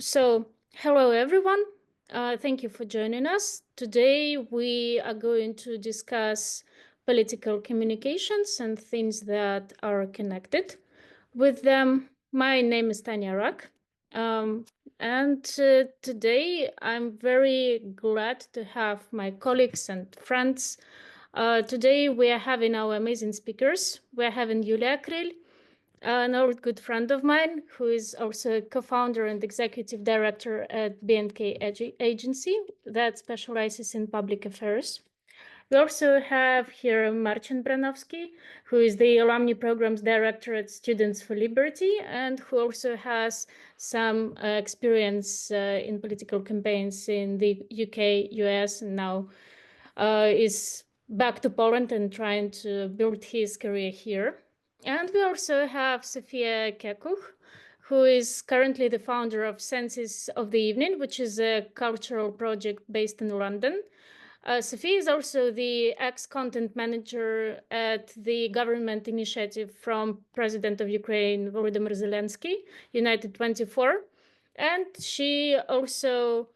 Hello everyone. Thank you for joining us. Today we are going to discuss political communications and things that are connected with them. My name is Tanya Rak. And today I'm very glad to have my colleagues and friends. Today we are having our amazing speakers. We're having Yulia Kril, an old good friend of mine, who is also a co-founder and executive director at BNK Agency that specializes in public affairs. We also have here Marcin Branowski, who is the Alumni Programs Director at Students for Liberty, and who also has some experience in political campaigns in the UK, US, and now is back to Poland and trying to build his career here. And we also have Sofiia Kekukh, who is currently the founder of Senses of the Evening, which is a cultural project based in London. Sofiia is also the ex-content manager at the government initiative from President of Ukraine, Volodymyr Zelensky, United 24. And she also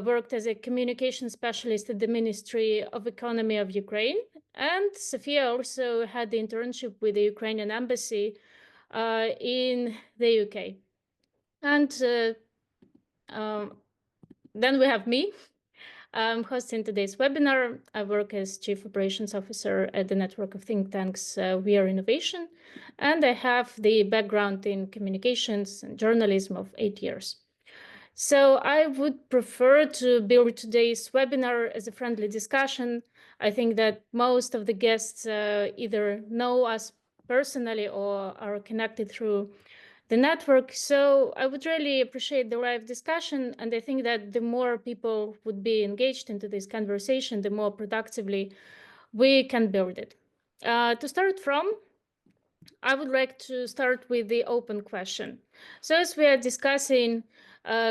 worked as a communication specialist at the Ministry of Economy of Ukraine. And Sofiia also had the internship with the Ukrainian embassy in the UK. And then we have me. I'm hosting today's webinar. I work as Chief Operations Officer at the network of think tanks We Are Innovation, and I have the background in communications and journalism of 8 years. So I would prefer to build today's webinar as a friendly discussion. I think that most of the guests either know us personally or are connected through the network. So I would really appreciate the live discussion. And I think that the more people would be engaged into this conversation, the more productively we can build it. To start from, I would like to start with the open question. So as we are discussing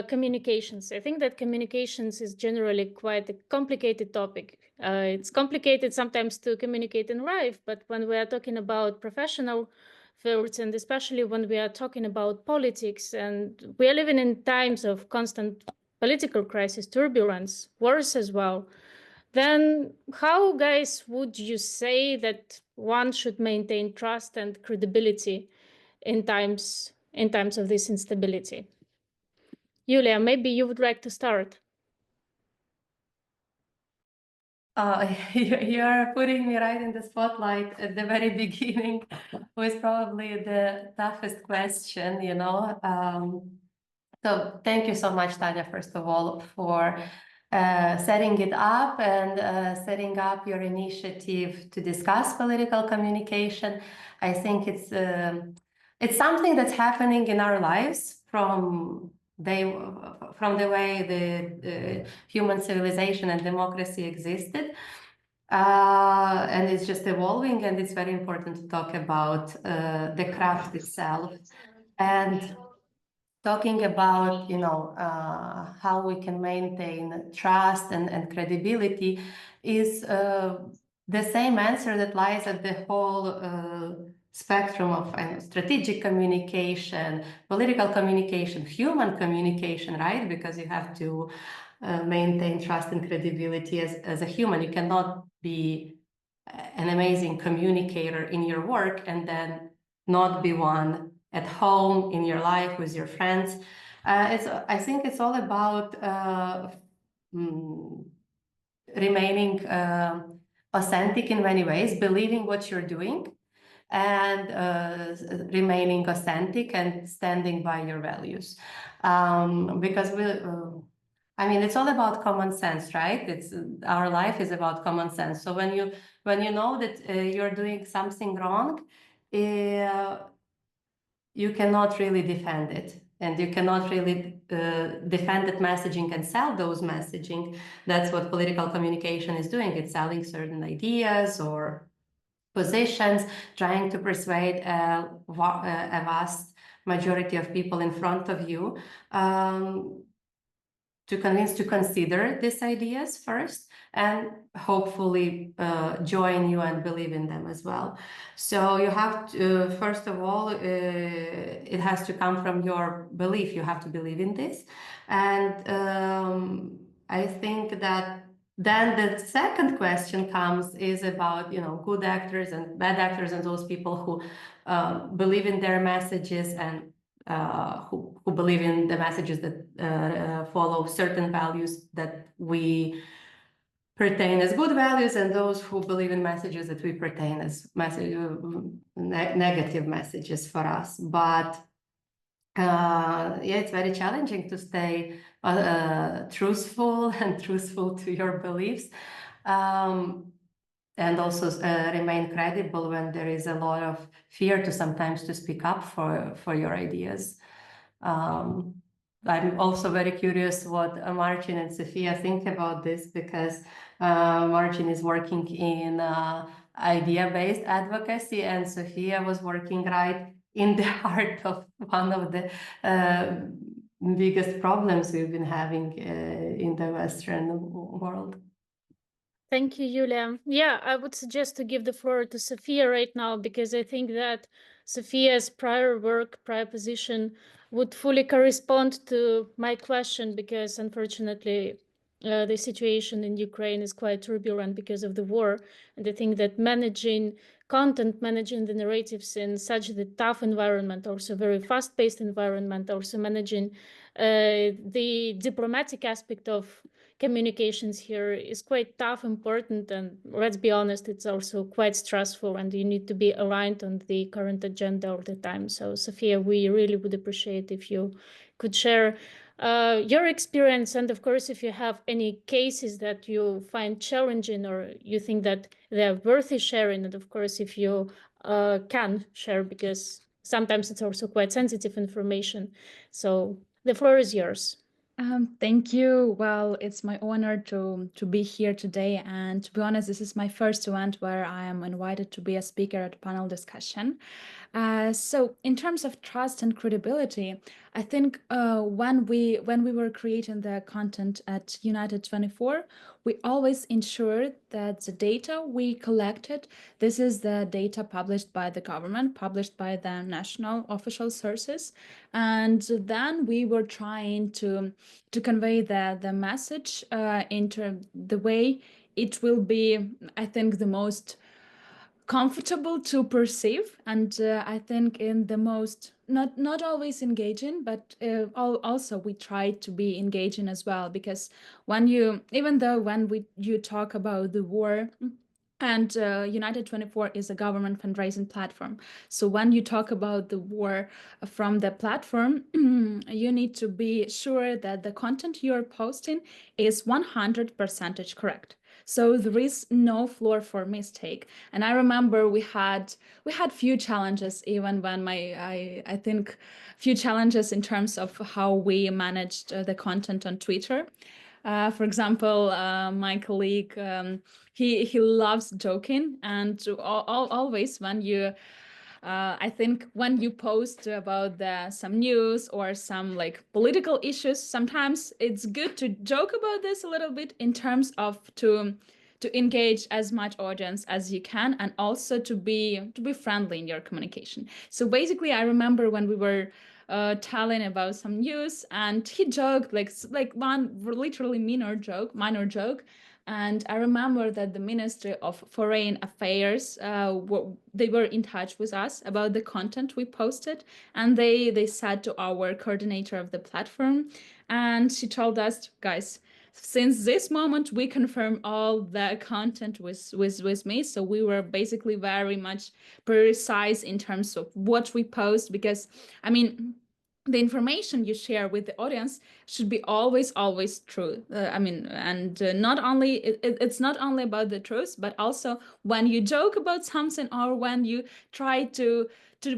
communications, I think that communications is generally quite a complicated topic. It's complicated sometimes to communicate in life, but when we are talking about professional fields, and especially when we are talking about politics, and we are living in times of constant political crisis, turbulence, wars as well, then how, guys, would you say that one should maintain trust and credibility in times of this instability? Yulia, maybe you would like to start. You're putting me right in the spotlight at the very beginning with probably the toughest question, you know. So thank you so much, Tanya, first of all, for setting it up and setting up your initiative to discuss political communication. I think it's something that's happening in our lives from the way the human civilization and democracy existed. And it's just evolving, and it's very important to talk about the craft itself and talking about, you know, how we can maintain trust and credibility is the same answer that lies at the whole spectrum of strategic communication, political communication, human communication, right? Because you have to maintain trust and credibility as a human. You cannot be an amazing communicator in your work and then not be one at home, in your life, with your friends. I think it's all about remaining authentic in many ways, believing what you're doing, and remaining authentic and standing by your values. Because I mean, it's all about common sense, right? It's our life is about common sense. So when you know that you're doing something wrong, you cannot really defend it, and you cannot really defend that messaging and sell those messaging. That's what political communication is doing. It's selling certain ideas or positions, trying to persuade a vast majority of people in front of you. to convince to consider these ideas first, and hopefully join you and believe in them as well. So you have to, first of all, it has to come from your belief. You have to believe in this. And I think that then the second question comes is about, good actors and bad actors and those people who believe in their messages and who believe in the messages that follow certain values that we pertain as good values, and those who believe in messages that we pertain as negative messages for us. But it's very challenging to stay truthful and truthful to your beliefs. And also remain credible when there is a lot of fear to sometimes to speak up for your ideas. I'm also very curious what Marcin and Sofiia think about this, because Marcin is working in idea-based advocacy, and Sofiia was working right in the heart of one of the biggest problems we've been having in the Western world. Thank you, Julia. Yeah, I would suggest to give the floor to Sofiia right now, because I think that Sophia's prior work, prior position would fully correspond to my question, because unfortunately the situation in Ukraine is quite turbulent because of the war. And I think that managing content, managing the narratives in such a tough environment, also very fast-paced environment, also managing the diplomatic aspect of communications here is quite tough, important, and let's be honest, it's also quite stressful, and you need to be aligned on the current agenda all the time. So Sofiia, we really would appreciate if you could share your experience, and of course if you have any cases that you find challenging or you think that they're worthy sharing, and of course if you can share, because sometimes it's also quite sensitive information. So the floor is yours. Thank you. Well, it's my honor to be here today. And to be honest, this is my first event where I am invited to be a speaker at a panel discussion. So in terms of trust and credibility, I think when we were creating the content at United 24, we always ensured that the data we collected, this is the data published by the government, published by the national official sources. And then we were trying to convey the message into the way it will be, I think, the most comfortable to perceive, and I think in the most not always engaging, but also we try to be engaging as well, because when you talk about the war, and United 24 is a government fundraising platform. So when you talk about the war from the platform, you need to be sure that the content you're posting is 100% correct. So there is no floor for mistake. And I remember we had few challenges, even when I think few challenges in terms of how we managed the content on Twitter. For example, my colleague, he loves joking, and always when you I think when you post about some news or some like political issues, sometimes it's good to joke about this a little bit in terms of to engage as much audience as you can, and also to be friendly in your communication. So basically, I remember when we were telling about some news, and he joked like one literally minor joke. And I remember that the Ministry of Foreign Affairs, they were in touch with us about the content we posted, and they said to our coordinator of the platform, and she told us, guys, since this moment we confirm all the content with me. So we were basically very much precise in terms of what we post, because I mean, the information you share with the audience should be always true. And not only it's not only about the truth, but also when you joke about something, or when you try to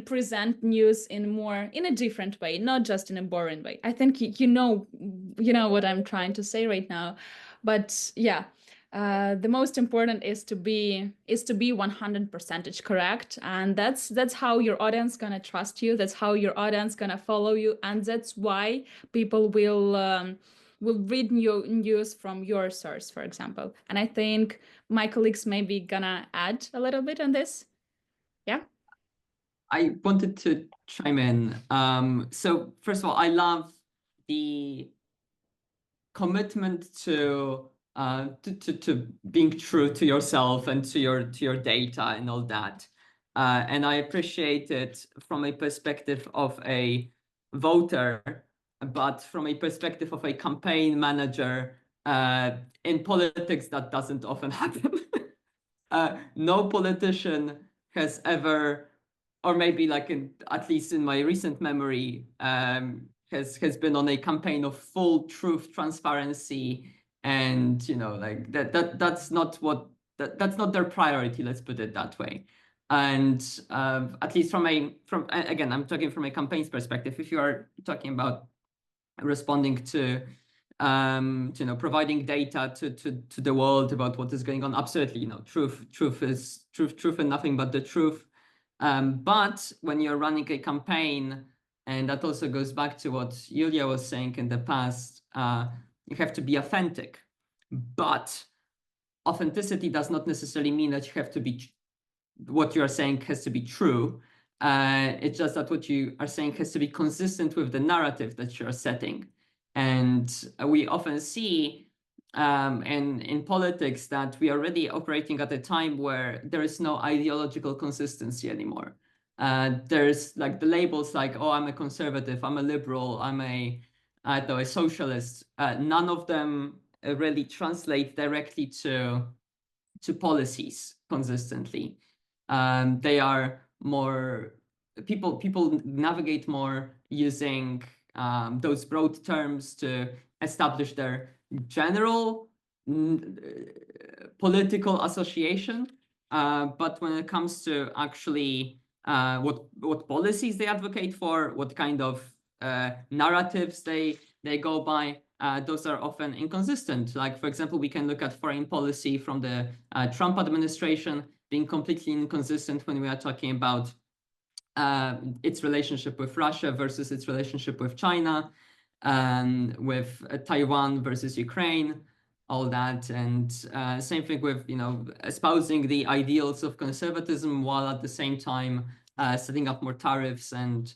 present news in a different way, not just in a boring way. I think you know what I'm trying to say right now. But yeah, the most important is to be 100% correct, and that's how your audience gonna trust you. That's how your audience gonna follow you, and that's why people will will read news from your source, for example. And I think my colleagues may be gonna add a little bit on this. Yeah. I wanted to chime in. So first of all, I love the commitment to being true to yourself and to your data and all that. And I appreciate it from a perspective of a voter, but from a perspective of a campaign manager, in politics, that doesn't often happen. No politician has ever, or maybe like at least in my recent memory, has been on a campaign of full truth, transparency, and like that's not that's not their priority. Let's put it that way. And at least from again, I'm talking from a campaign's perspective. If you are talking about responding to providing data to the world about what is going on, absolutely, truth is truth and nothing but the truth. But when you're running a campaign, and that also goes back to what Julia was saying in the past, you have to be authentic. But authenticity does not necessarily mean that you have to be, what you are saying has to be true. It's just that what you are saying has to be consistent with the narrative that you're setting. And we often see in politics that we are already operating at a time where there is no ideological consistency anymore. There's like the labels like, oh, I'm a conservative, I'm a liberal, I'm a socialist. None of them really translate directly to policies consistently. They are more, people navigate more using those broad terms to establish their general political association. But when it comes to actually what policies they advocate for, what kind of narratives they go by, those are often inconsistent. Like, for example, we can look at foreign policy from the Trump administration being completely inconsistent when we are talking about its relationship with Russia versus its relationship with China, with Taiwan versus Ukraine, all that. And same thing with, espousing the ideals of conservatism while at the same time setting up more tariffs and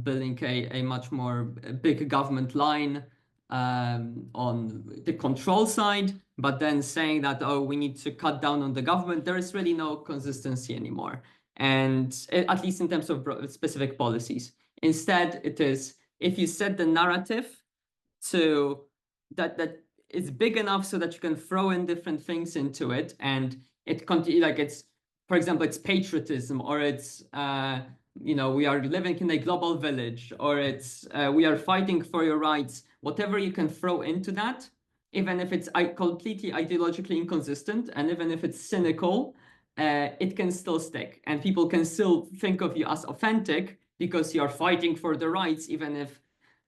building a much more big government line on the control side, but then saying that, oh, we need to cut down on the government. There is really no consistency anymore. And at least in terms of specific policies. Instead, it is, if you set the narrative to that it's big enough so that you can throw in different things into it, and it continue, like, it's, for example, it's patriotism, or it's we are living in a global village, or it's we are fighting for your rights. Whatever you can throw into that, even if it's completely ideologically inconsistent, and even if it's cynical, it can still stick, and people can still think of you as authentic because you are fighting for the rights, even if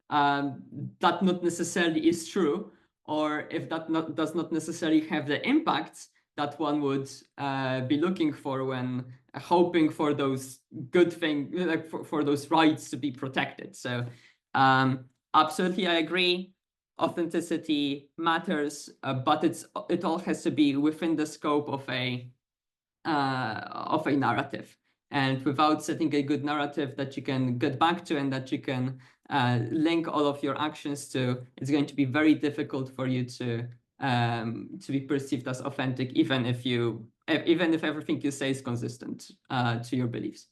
that not necessarily is true, or if that does not necessarily have the impacts that one would be looking for when hoping for those good things, like for those rights to be protected. So absolutely, I agree. Authenticity matters, but it all has to be within the scope of a narrative. And without setting a good narrative that you can get back to and that you can link all of your actions to, it's going to be very difficult for you to be perceived as authentic, even if everything you say is consistent to your beliefs.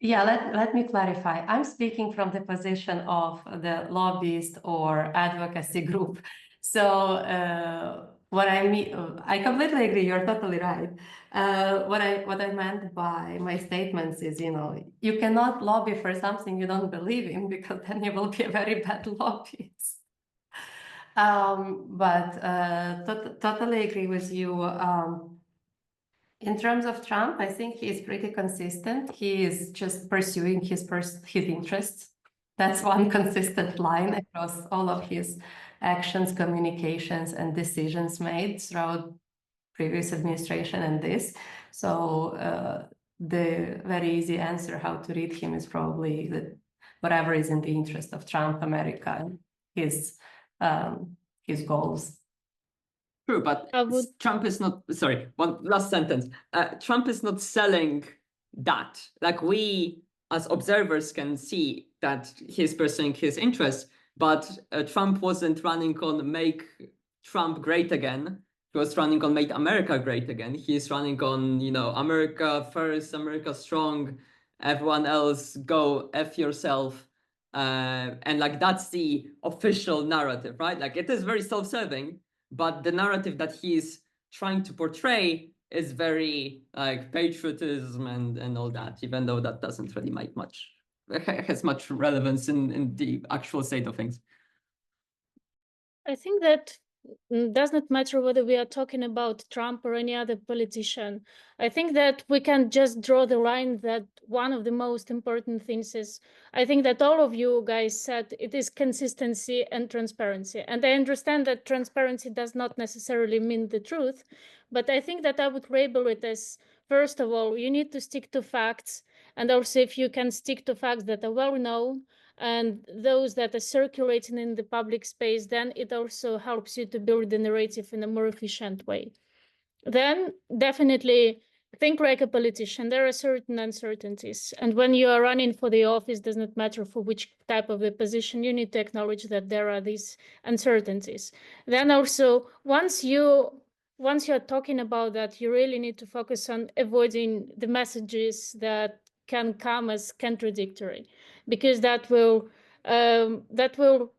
Yeah, let me clarify. I'm speaking from the position of the lobbyist or advocacy group. So what I mean, I completely agree. You're totally right. What I meant by my statements is, you cannot lobby for something you don't believe in, because then you will be a very bad lobbyist. But totally agree with you. In terms of Trump, I think he's pretty consistent. He is just pursuing his interests. That's one consistent line across all of his actions, communications, and decisions made throughout previous administration and this. So the very easy answer how to read him is probably that whatever is in the interest of Trump, America, his his goals. True, but Trump is not, sorry, one last sentence. Trump is not selling that. Like, we as observers can see that he's pursuing his interests, but Trump wasn't running on make Trump great again. He was running on make America great again. He's running on, you know, America first, America strong, everyone else go F yourself. And like, that's the official narrative, right? Like, it is very self-serving, but the narrative that he's trying to portray is very like patriotism and all that, even though that doesn't really make much, has much relevance in the actual state of things. I think that does not matter whether we are talking about Trump or any other politician. I think that we can just draw the line that one of the most important things is, I think that all of you guys said, it is consistency and transparency. And I understand that transparency does not necessarily mean the truth, but I think that I would label it as, first of all, you need to stick to facts. And also, if you can stick to facts that are well known, and those that are circulating in the public space, then it also helps you to build the narrative in a more efficient way. Then definitely think like a politician. There are certain uncertainties. And when you are running for the office, does not matter for which type of a position, you need to acknowledge that there are these uncertainties. Then also, once you're talking about that, you really need to focus on avoiding the messages that can come as contradictory, because that will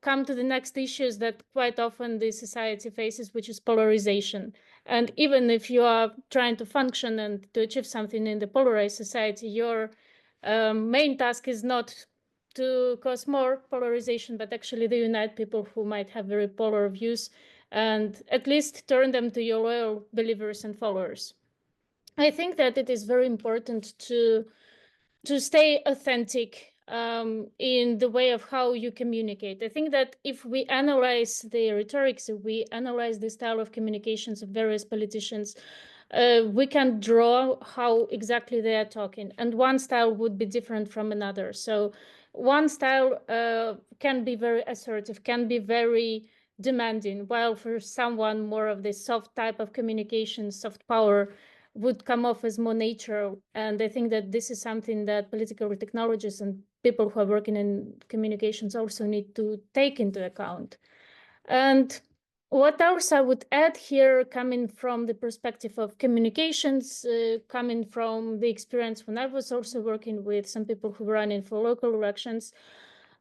come to the next issues that quite often the society faces, which is polarization. And even if you are trying to function and to achieve something in the polarized society, your main task is not to cause more polarization, but actually to unite people who might have very polar views and at least turn them to your loyal believers and followers. I think that it is very important to stay authentic in the way of how you communicate. I think that if we analyze the rhetorics, if we analyze the style of communications of various politicians, we can draw how exactly they are talking. And one style would be different from another. So one style can be very assertive, can be very demanding, while for someone more of the soft type of communication, soft power, would come off as more natural. And I think that this is something that political technologists and people who are working in communications also need to take into account. And what else I would add here, coming from the perspective of communications, coming from the experience when I was also working with some people who were running for local elections,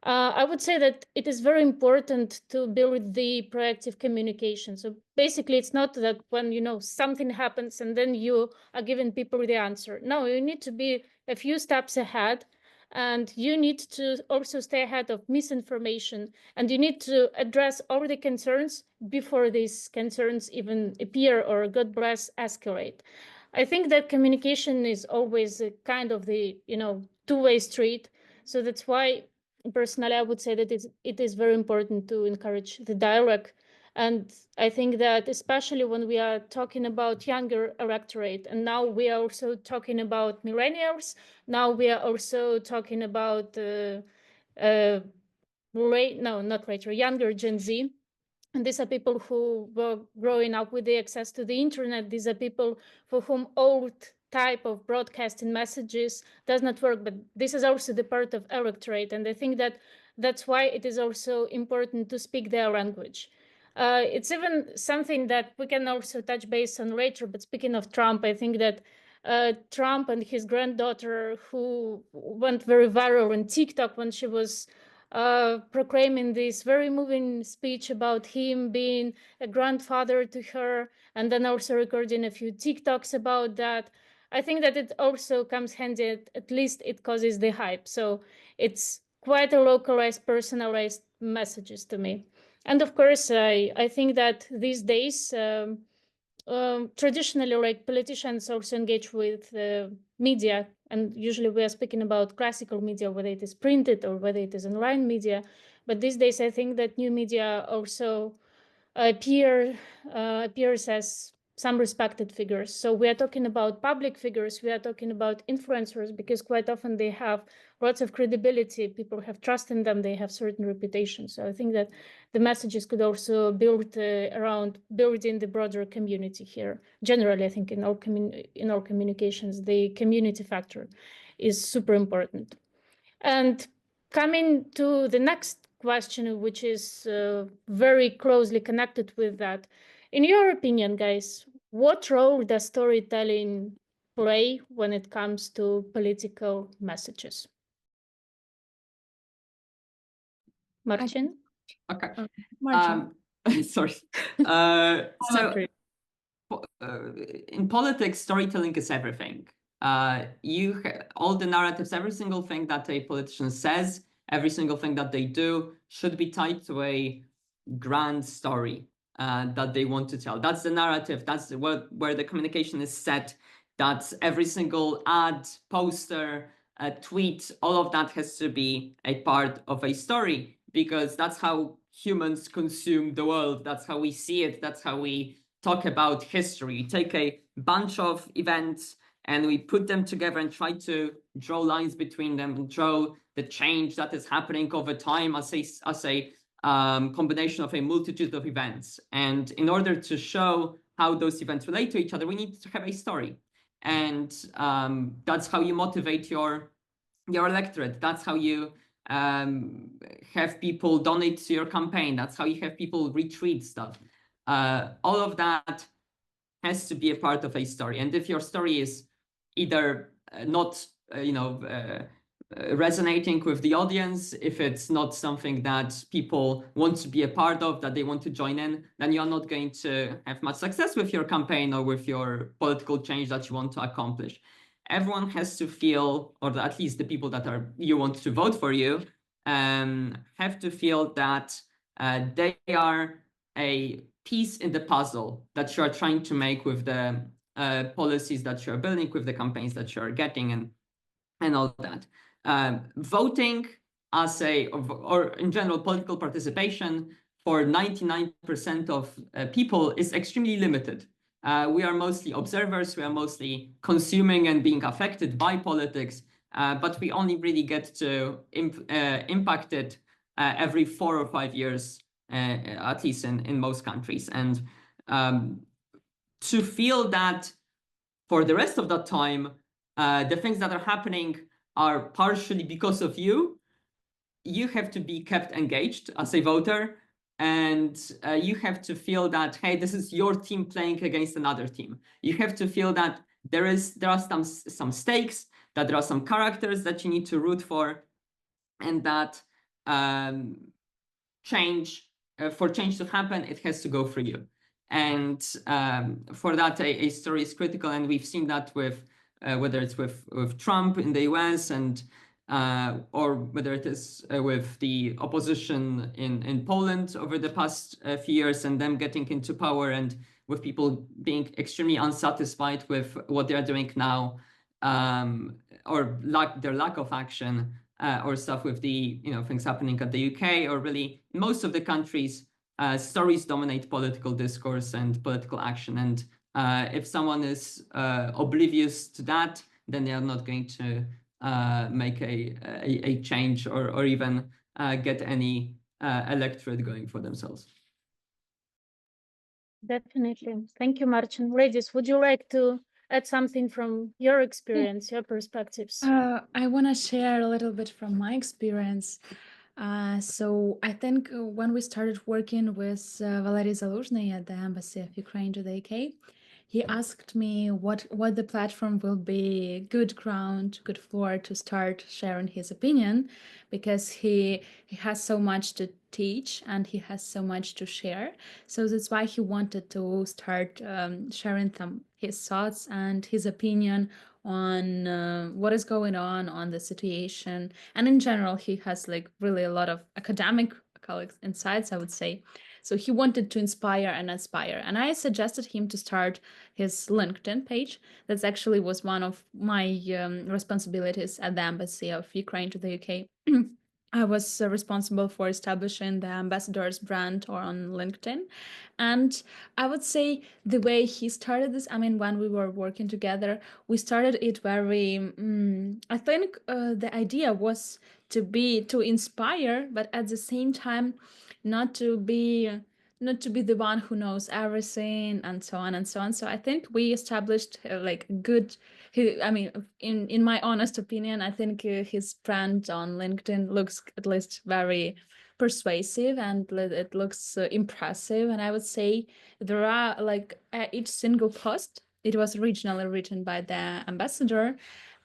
I would say that it is very important to build the proactive communication. So basically, it's not that when, you know, something happens and then you are giving people the answer. No, you need to be a few steps ahead, and you need to also stay ahead of misinformation, and you need to address all the concerns before these concerns even appear or, God bless, escalate. I think that communication is always a kind of the, you know, two-way street. So that's why personally, I would say that it is very important to encourage the dialogue. And I think that especially when we are talking about younger electorate, and now we are also talking about millennials, now we are also talking about younger Gen Z. And these are people who were growing up with the access to the internet. These are people for whom old type of broadcasting messages does not work, but this is also the part of electorate. And I think that that's why it is also important to speak their language. It's even something that we can also touch base on later, but speaking of Trump, I think that Trump and his granddaughter, who went very viral on TikTok when she was proclaiming this very moving speech about him being a grandfather to her, and then also recording a few TikToks about that. I think that it also comes handy, at least it causes the hype. So it's quite a localized, personalized messages to me. And of course, I think that these days, traditionally, like, politicians also engage with media, and usually we are speaking about classical media, whether it is printed or whether it is online media. But these days, I think that new media also appears as some respected figures. So we are talking about public figures, we are talking about influencers, because quite often they have lots of credibility, people have trust in them, they have certain reputation. So I think that the messages could also build around building the broader community here. Generally, I think in all communications, the community factor is super important. And coming to the next question, which is very closely connected with that, in your opinion, guys, what role does storytelling play when it comes to political messages? Marcin? Okay. Marcin. Sorry. So in politics, storytelling is everything. All the narratives, every single thing that a politician says, every single thing that they do should be tied to a grand story that they want to tell. That's the narrative. That's where the communication is set. That's every single ad, poster, tweet, all of that has to be a part of a story, because that's how humans consume the world. That's how we see it. That's how we talk about history. We take a bunch of events and we put them together and try to draw lines between them and draw the change that is happening over time as a combination of a multitude of events. And in order to show how those events relate to each other, we need to have a story. And that's how you motivate your electorate. That's how you have people donate to your campaign. That's how you have people retweet stuff. All of that has to be a part of a story. And if your story is either not, resonating with the audience, if it's not something that people want to be a part of, that they want to join in, then you're not going to have much success with your campaign or with your political change that you want to accomplish. Everyone has to feel, or at least the people that you want to vote for you, have to feel that they are a piece in the puzzle that you are trying to make with the policies that you're building, with the campaigns that you're getting, and all that. Voting or in general, political participation for 99% of people is extremely limited. We are mostly observers, we are mostly consuming and being affected by politics, but we only really get to impact it every 4 or 5 years, at least in most countries. And to feel that for the rest of that time, the things that are happening are partially because of you, you have to be kept engaged as a voter, and you have to feel that, hey, this is your team playing against another team. You have to feel that there are some stakes, that there are some characters that you need to root for, and that for change to happen, it has to go through you. And for that, a story is critical, and we've seen that with whether it's with Trump in the US, and or whether it is with the opposition in Poland over the past few years, and them getting into power, and with people being extremely unsatisfied with what they're doing now, or their lack of action, or stuff with the things happening at the UK, or really most of the countries. Stories dominate political discourse and political action, and if someone is oblivious to that, then they are not going to make a change or even get any electorate going for themselves. Definitely. Thank you, Marcin. Ladies, would you like to add something from your experience, your perspectives? I want to share a little bit from my experience. So I think when we started working with Valery Zaluzhny at the Embassy of Ukraine to the UK, he asked me what the platform will be good ground, good floor to start sharing his opinion, because he has so much to teach and he has so much to share. So that's why he wanted to start sharing his thoughts and his opinion on what is going on the situation. And in general, he has like really a lot of academic insights, I would say. So he wanted to inspire and aspire. And I suggested him to start his LinkedIn page. That actually was one of my responsibilities at the Embassy of Ukraine to the UK. I was responsible for establishing the ambassador's brand on LinkedIn. And I would say the way he started this, I mean, when we were working together, we started it very, I think the idea was to inspire, but at the same time, not to be not to be the one who knows everything and so on and so on. So I think we established like good I mean, in my honest opinion, I think his brand on LinkedIn looks at least very persuasive and it looks impressive. And I would say there are like each single post, it was originally written by the ambassador,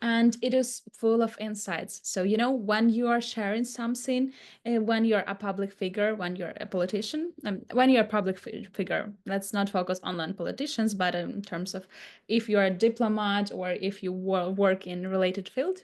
and it is full of insights. So, you know, when you are sharing something, when you're a public figure, when you're a politician, when you're a public figure, let's not focus on politicians, but in terms of if you're a diplomat or if you work in related field,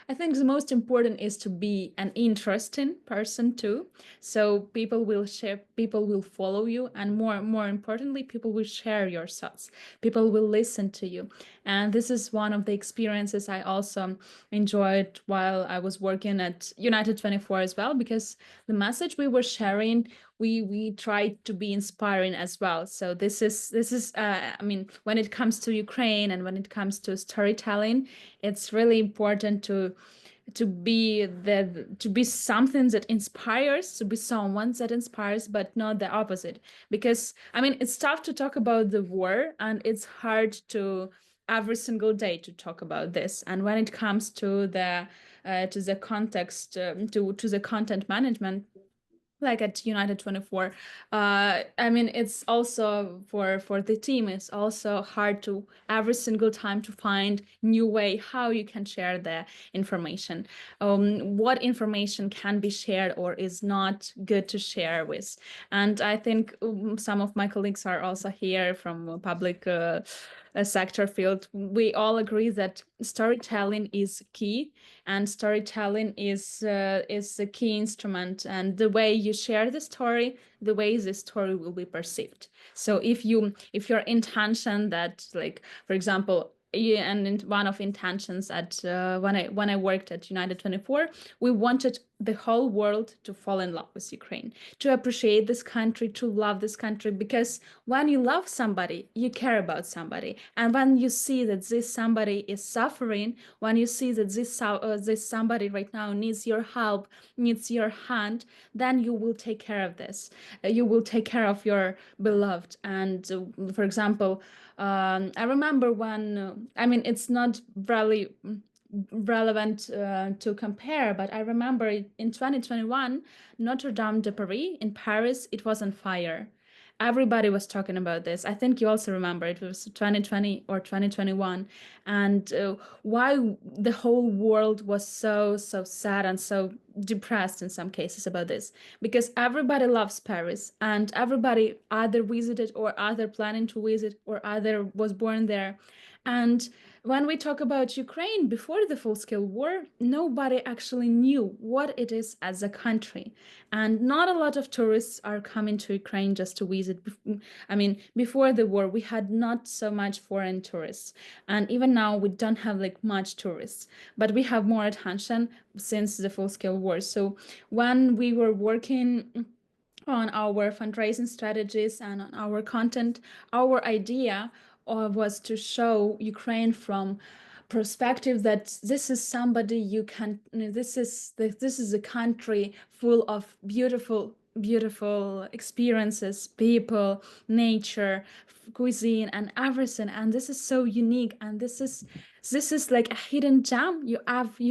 I think the most important is to be an interesting person too. So people will share, people will follow you, and more importantly, people will share your thoughts. People will listen to you. And this is one of the experiences I also enjoyed while I was working at United 24 as well, because the message we were sharing, we tried to be inspiring as well. So this is I mean, when it comes to Ukraine and when it comes to storytelling, it's really important to be something that inspires, to be someone that inspires, but not the opposite. Because I mean, it's tough to talk about the war, and it's hard to every single day to talk about this. And when it comes to the context, to the content management, like at United 24, I mean, it's also for the team, it's also hard to every single time to find new way how you can share the information, what information can be shared or is not good to share with. And I think some of my colleagues are also here from a public sector field. We all agree that storytelling is key, and storytelling is the key instrument, and the way you share the story, the way the story will be perceived. So if your intention that, like, for example, and one of intentions at when I worked at United 24, we wanted the whole world to fall in love with Ukraine, to appreciate this country, to love this country, because when you love somebody, you care about somebody, and when you see that this somebody is suffering, when you see that this somebody right now needs your help, needs your hand, then you will take care of this. You will take care of your beloved. And for example, I remember when, I mean, it's not really relevant to compare, but I remember in 2021, Notre Dame de Paris in Paris, it was on fire. Everybody was talking about this. I think you also remember it was 2020 or 2021, and why the whole world was so sad and so depressed in some cases about this, because everybody loves Paris, and everybody either visited or either planning to visit or either was born there. And when we talk about Ukraine before the full-scale war, nobody actually knew what it is as a country. And not a lot of tourists are coming to Ukraine just to visit. I mean, before the war, we had not so much foreign tourists. And even now, we don't have like much tourists, but we have more attention since the full-scale war. So when we were working on our fundraising strategies and on our content, our idea was to show Ukraine from perspective that this is somebody you can, this is a country full of beautiful experiences, people, nature, cuisine, and everything. And this is so unique, and this is like a hidden gem you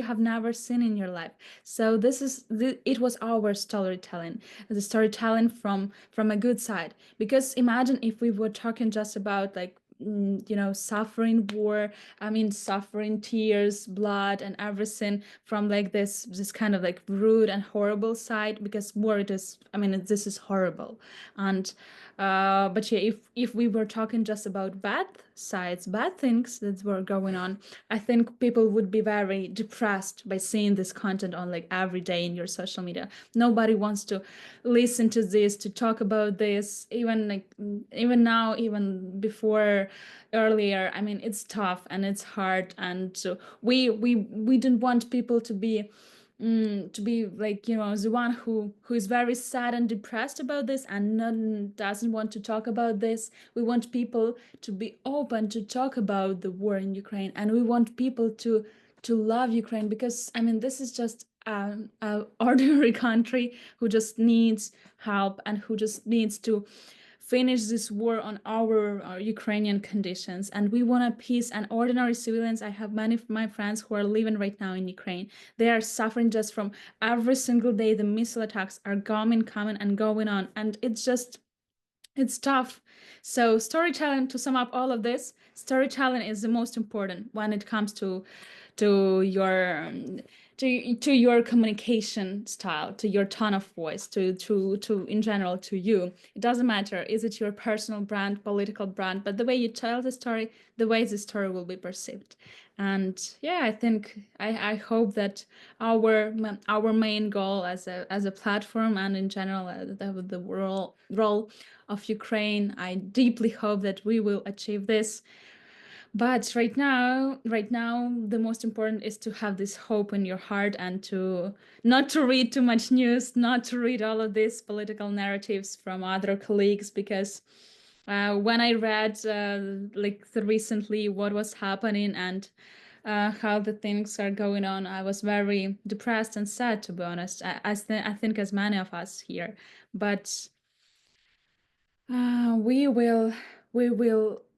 have never seen in your life. So it was our storytelling, the storytelling from a good side. Because imagine if we were talking just about like, you know, suffering, war, I mean, suffering, tears, blood, and everything from like this kind of like rude and horrible side, because war, it is, I mean, this is horrible. And but yeah, if we were talking just about bad sides, bad things that were going on, I think people would be very depressed by seeing this content on like every day in your social media. Nobody wants to listen to this, to talk about this, even like even now, even before earlier. I mean, it's tough and it's hard, and so we didn't want people to be to be like, you know, the one who is very sad and depressed about this and doesn't want to talk about this. We want people to be open to talk about the war in Ukraine, and we want people to love Ukraine, because I mean, this is just a ordinary country who just needs help and who just needs to finish this war on our Ukrainian conditions. And we want a peace, and ordinary civilians. I have many of my friends who are living right now in Ukraine. They are suffering just from every single day. The missile attacks are coming and going on. And it's tough. So storytelling, to sum up all of this, storytelling is the most important when it comes to your to your communication style, to your tone of voice, to in general, to you. It doesn't matter, is it your personal brand, political brand, but the way you tell the story, the way the story will be perceived. And yeah, I think I hope that our main goal as a platform, and in general the role of Ukraine, I deeply hope that we will achieve this. But right now, the most important is to have this hope in your heart, and to not to read too much news, not to read all of these political narratives from other colleagues, because when I read recently what was happening and how the things are going on, I was very depressed and sad, to be honest. I think as many of us here, but we will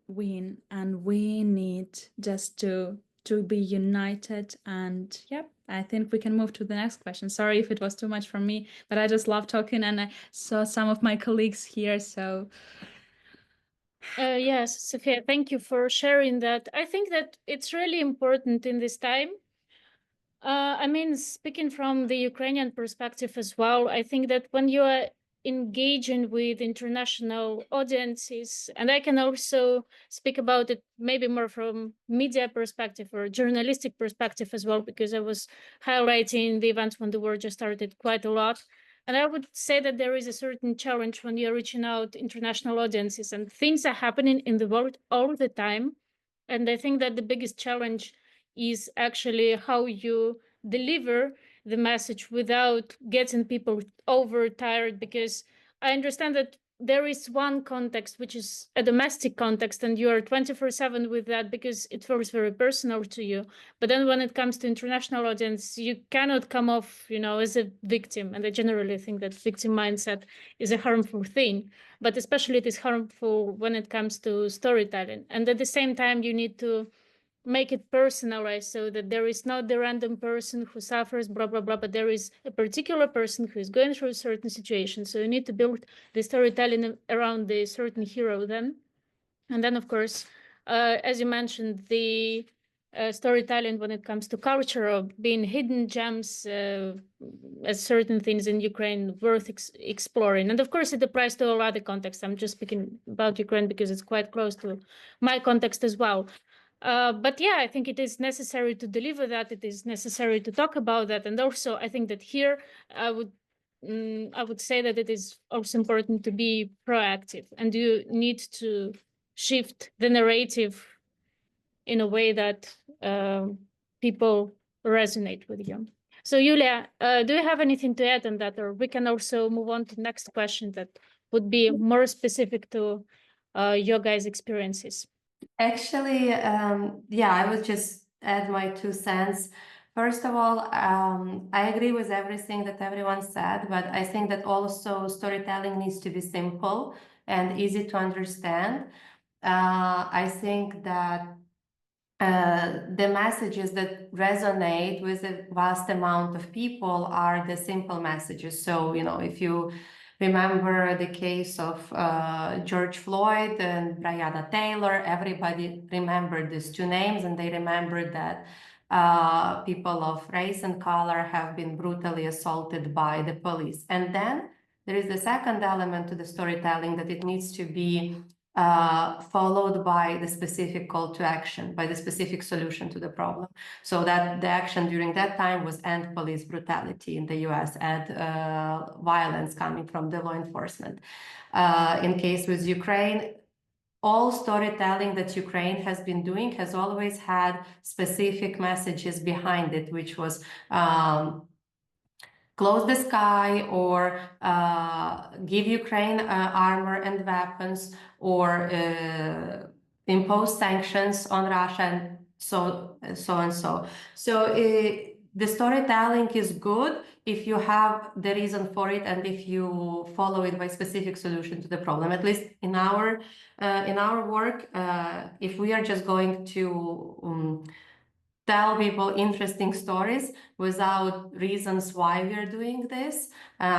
win, and we need just to be united. And yep, I think we can move to the next question. Sorry if it was too much for me, but I just love talking, and I saw some of my colleagues here, so Yes, Sophia, thank you for sharing that. I think that it's really important in this time. I mean, speaking from the Ukrainian perspective as well, I think that when you are engaging with international audiences, and I can also speak about it maybe more from media perspective or journalistic perspective as well, because I was highlighting the events when the war just started quite a lot. And I would say that there is a certain challenge when you're reaching out international audiences, and things are happening in the world all the time. And I think that the biggest challenge is actually how you deliver the message without getting people overtired, because I understand that there is one context, which is a domestic context, and you are 24/7 with that because it feels very personal to you. But then when it comes to international audience, you cannot come off, as a victim. And I generally think that victim mindset is a harmful thing, but especially it is harmful when it comes to storytelling. And at the same time, you need to make it personalized, so that there is not the random person who suffers, blah, blah, blah, but there is a particular person who is going through a certain situation. So you need to build the storytelling around the certain hero then. And then, of course, as you mentioned, the storytelling when it comes to culture, of being hidden gems, as certain things in Ukraine worth exploring. And of course, it applies to all other contexts. I'm just speaking about Ukraine because it's quite close to my context as well. But yeah, I think it is necessary to deliver that. It is necessary to talk about that. And also, I think that here I would say that it is also important to be proactive, and you need to shift the narrative in a way that people resonate with you. So, Yulia, do you have anything to add on that, or we can also move on to the next question that would be more specific to your guys' experiences? Actually, yeah, I would just add my 2 cents. First of all, I agree with everything that everyone said, but I think that also storytelling needs to be simple and easy to understand. I think that the messages that resonate with a vast amount of people are the simple messages. So, if you remember the case of George Floyd and Breonna Taylor, everybody remembered these two names, and they remembered that people of race and color have been brutally assaulted by the police. And then there is the second element to the storytelling, that it needs to be followed by the specific call to action, by the specific solution to the problem. So that the action during that time was end police brutality in the US, and violence coming from the law enforcement. In case with Ukraine, all storytelling that Ukraine has been doing has always had specific messages behind it, which was close the sky or give Ukraine armor and weapons or impose sanctions on Russia and so. So the storytelling is good if you have the reason for it and if you follow it by specific solution to the problem. At least in our work, if we are just going to tell people interesting stories without reasons why we are doing this,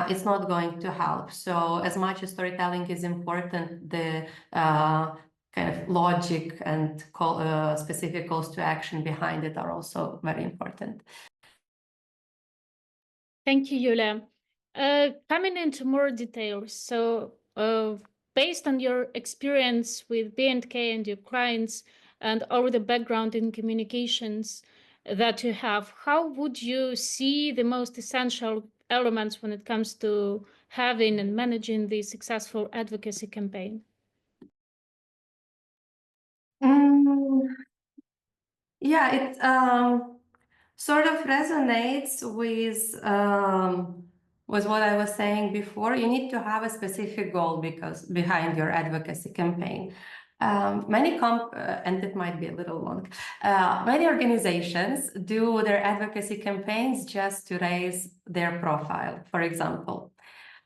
it's not going to help. So as much as storytelling is important, the kind of logic and specific calls to action behind it are also very important. Thank you, Yulia. Coming into more details, so based on your experience with B&K and your clients and all the background in communications that you have, how would you see the most essential elements when it comes to having and managing the successful advocacy campaign? Yeah, it sort of resonates with what I was saying before. You need to have a specific goal behind your advocacy campaign. And it might be a little long. Many organizations do their advocacy campaigns just to raise their profile, for example.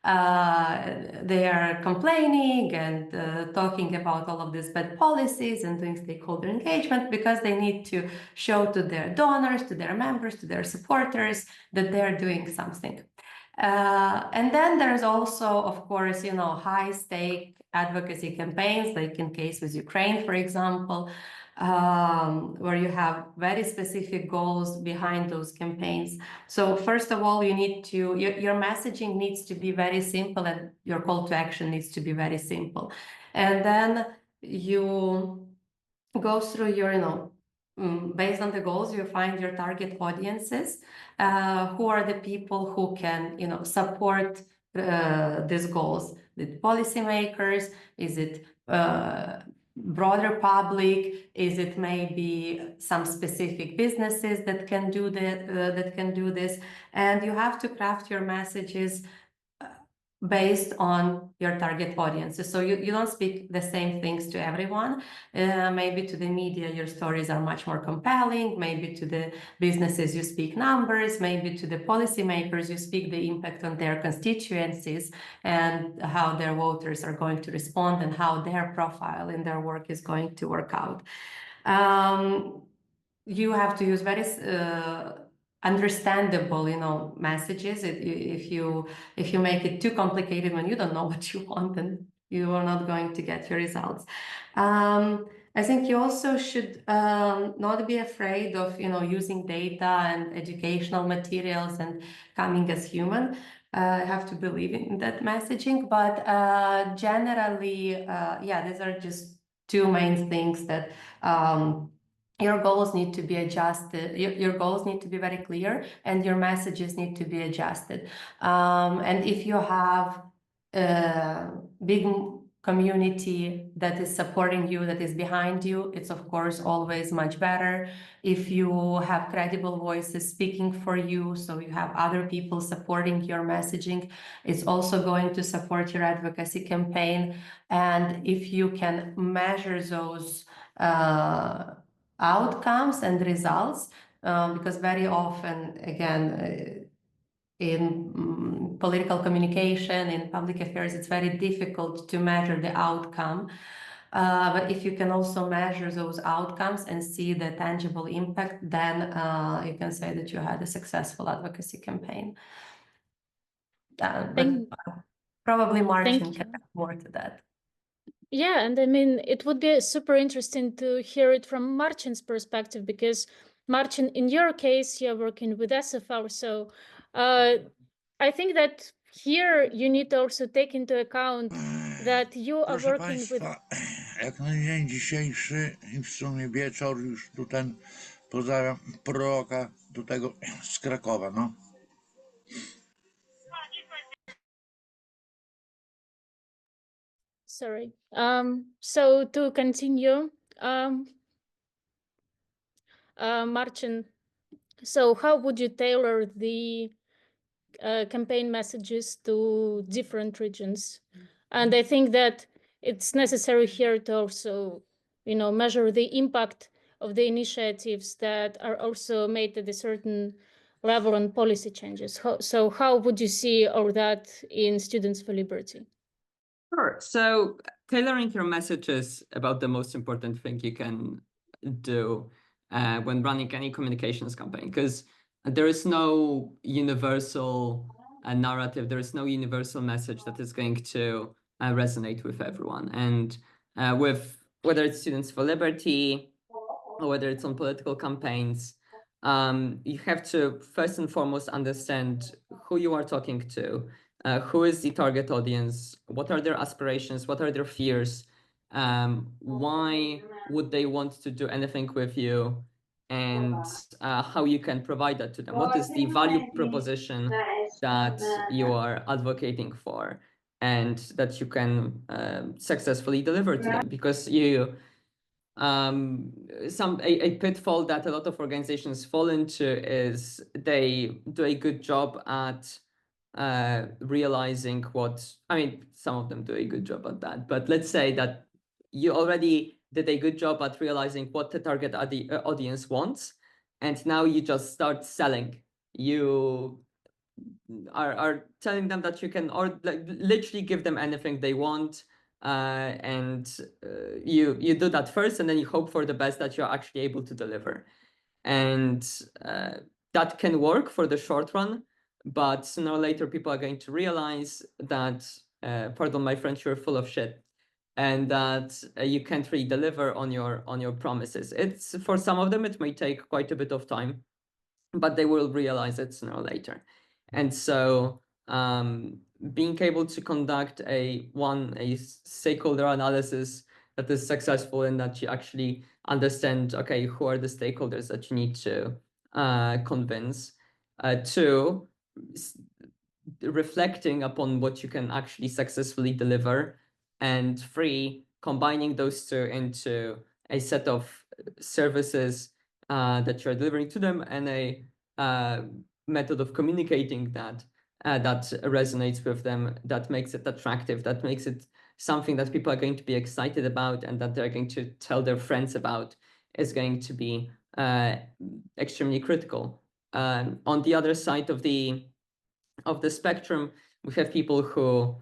They are complaining and talking about all of these bad policies and doing stakeholder engagement because they need to show to their donors, to their members, to their supporters that they're doing something. And then there's also, of course, high stake advocacy campaigns, like in case with Ukraine, for example, where you have very specific goals behind those campaigns. So first of all, your messaging needs to be very simple and your call to action needs to be very simple. And then you go through your, based on the goals, you find your target audiences, who are the people who can, support these goals. The policymakers, is it broader public, is it maybe some specific businesses that can do this, and you have to craft your messages based on your target audiences. So you don't speak the same things to everyone. Maybe to the media, your stories are much more compelling. Maybe to the businesses, you speak numbers. Maybe to the policymakers, you speak the impact on their constituencies and how their voters are going to respond and how their profile in their work is going to work out. You have to use very understandable, messages. If you make it too complicated when you don't know what you want, then you are not going to get your results. I think you also should not be afraid of using data and educational materials and coming as human. I have to believe in that messaging, but generally, these are just two main things that your goals need to be adjusted. Your goals need to be very clear, and your messages need to be adjusted. And if you have a big community that is supporting you, that is behind you, it's of course always much better. If you have credible voices speaking for you, so you have other people supporting your messaging, it's also going to support your advocacy campaign. And if you can measure those outcomes and results, because very often, again, in political communication, in public affairs, it's very difficult to measure the outcome. But if you can also measure those outcomes and see the tangible impact, then you can say that you had a successful advocacy campaign. But probably Marcin can add more to that. Yeah, and I mean, it would be super interesting to hear it from Marcin's perspective, because Marcin, in your case, you're working with SFL, so I think that here you need to also take into account that you are Proszę working Państwa, jak na dzień dzisiejszy i w sumie wieczór już tu pozdrawiam proroka do tego z Krakowa, no. Sorry. So to continue, Marcin, so how would you tailor the campaign messages to different regions. And I think that it's necessary here to also, measure the impact of the initiatives that are also made at a certain level on policy changes. So how would you see all that in Students for Liberty? Sure. So tailoring your messages about the most important thing you can do when running any communications campaign, because there is no universal narrative, there is no universal message that is going to resonate with everyone. And with whether it's Students for Liberty or whether it's on political campaigns, you have to first and foremost understand who you are talking to. Who is the target audience? What are their aspirations? What are their fears? Why would they want to do anything with you? And how you can provide that to them? What is the value proposition that you are advocating for and that you can successfully deliver to them? Because a pitfall that a lot of organizations fall into is they do a good job at realizing some of them do a good job at that, but let's say that you already did a good job at realizing what the target audience wants, and now you just start selling. You are telling them that you can, or like literally give them anything they want, and you do that first, and then you hope for the best that you're actually able to deliver. And that can work for the short run, but sooner or later people are going to realize that, pardon my French, you're full of shit, and that you can't really deliver on your promises. It's, for some of them, it may take quite a bit of time, but they will realize it sooner or later. And so being able to conduct a stakeholder analysis that is successful and that you actually understand, okay, who are the stakeholders that you need to convince, two, reflecting upon what you can actually successfully deliver, and three, combining those two into a set of services that you're delivering to them, and a method of communicating that resonates with them, that makes it attractive, that makes it something that people are going to be excited about and that they're going to tell their friends about, is going to be extremely critical. On the other side of the spectrum, we have people who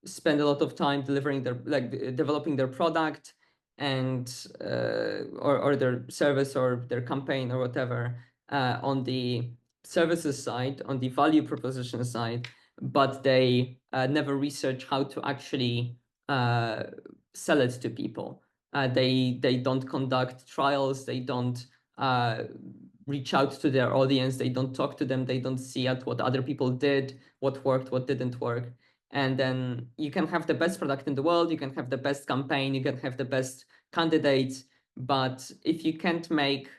spend a lot of time developing their product and or their service or their campaign or whatever on the services side, on the value proposition side, but they never research how to actually sell it to people. They don't conduct trials, they don't reach out to their audience, they don't talk to them, they don't see at what other people did, what worked, what didn't work. And then you can have the best product in the world, you can have the best campaign, you can have the best candidates, but if you can't make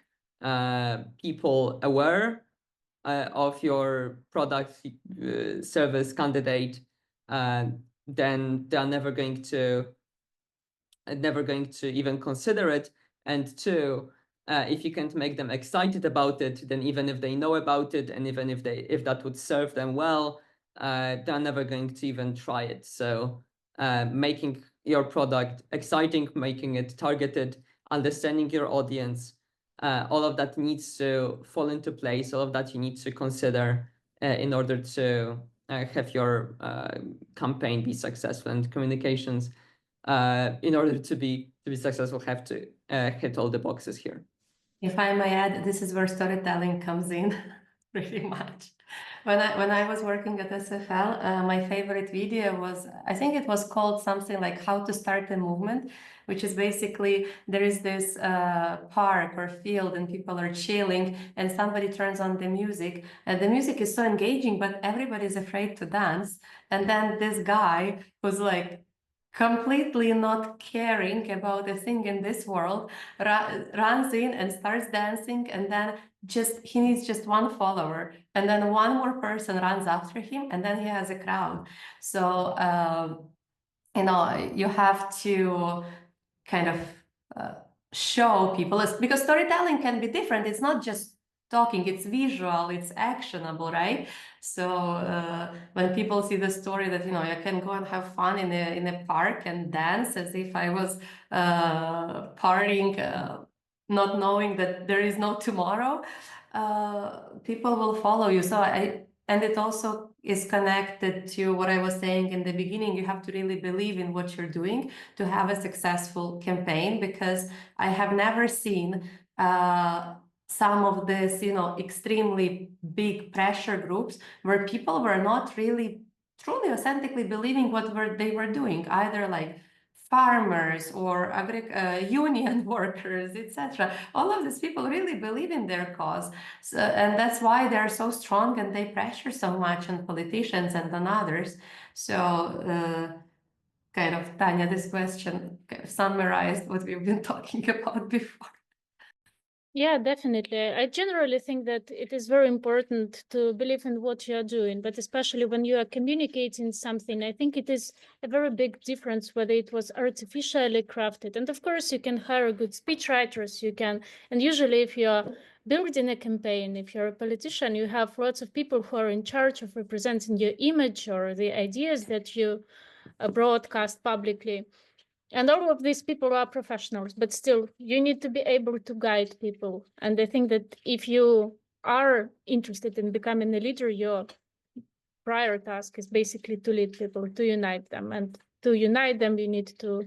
people aware of your product, service, candidate, then they are never going to even consider it. And two, if you can't make them excited about it, then even if they know about it, and even if that would serve them well, they're never going to even try it. So making your product exciting, making it targeted, understanding your audience, all of that needs to fall into place. All of that you need to consider in order to have your campaign be successful. And communications, in order to be successful, have to hit all the boxes here. If I may add, this is where storytelling comes in pretty much. When I was working at SFL, my favorite video was, I think it was called something like How to Start a Movement, which is basically there is this park or field and people are chilling and somebody turns on the music and the music is so engaging, but everybody's afraid to dance. And then this guy who's like completely not caring about a thing in this world runs in and starts dancing, and then he needs just one follower, and then one more person runs after him, and then he has a crowd. So you have to kind of show people, because storytelling can be different. It's not just talking. It's visual, it's actionable, right? So when people see the story that, you know, you can go and have fun in a park and dance as if I was partying, not knowing that there is no tomorrow, people will follow you. So and it also is connected to what I was saying in the beginning. You have to really believe in what you're doing to have a successful campaign, because I have never seen some of this, you know, extremely big pressure groups where people were not really truly authentically believing what they were doing, either like farmers or union workers, etc. All of these people really believe in their cause. So, and that's why they're so strong and they pressure so much on politicians and on others. So kind of, Tanya, this question kind of summarized what we've been talking about before. Yeah, definitely. I generally think that it is very important to believe in what you are doing, but especially when you are communicating something, I think it is a very big difference whether it was artificially crafted. And of course, you can hire good speechwriters, and usually if you are building a campaign, if you're a politician, you have lots of people who are in charge of representing your image or the ideas that you broadcast publicly. And all of these people are professionals, but still, you need to be able to guide people. And I think that if you are interested in becoming a leader, your prior task is basically to lead people, to unite them. And to unite them, you need to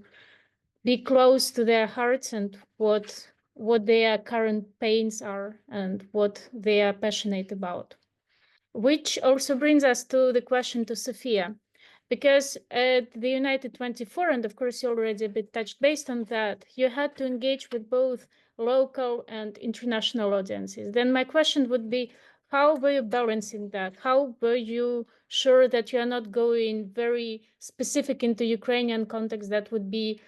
be close to their hearts and what their current pains are and what they are passionate about. Which also brings us to the question to Sofiia. Because at the United 24, and of course you already a bit touched based on that, you had to engage with both local and international audiences. Then my question would be, how were you balancing that? How were you sure that you are not going very specific into Ukrainian context that would be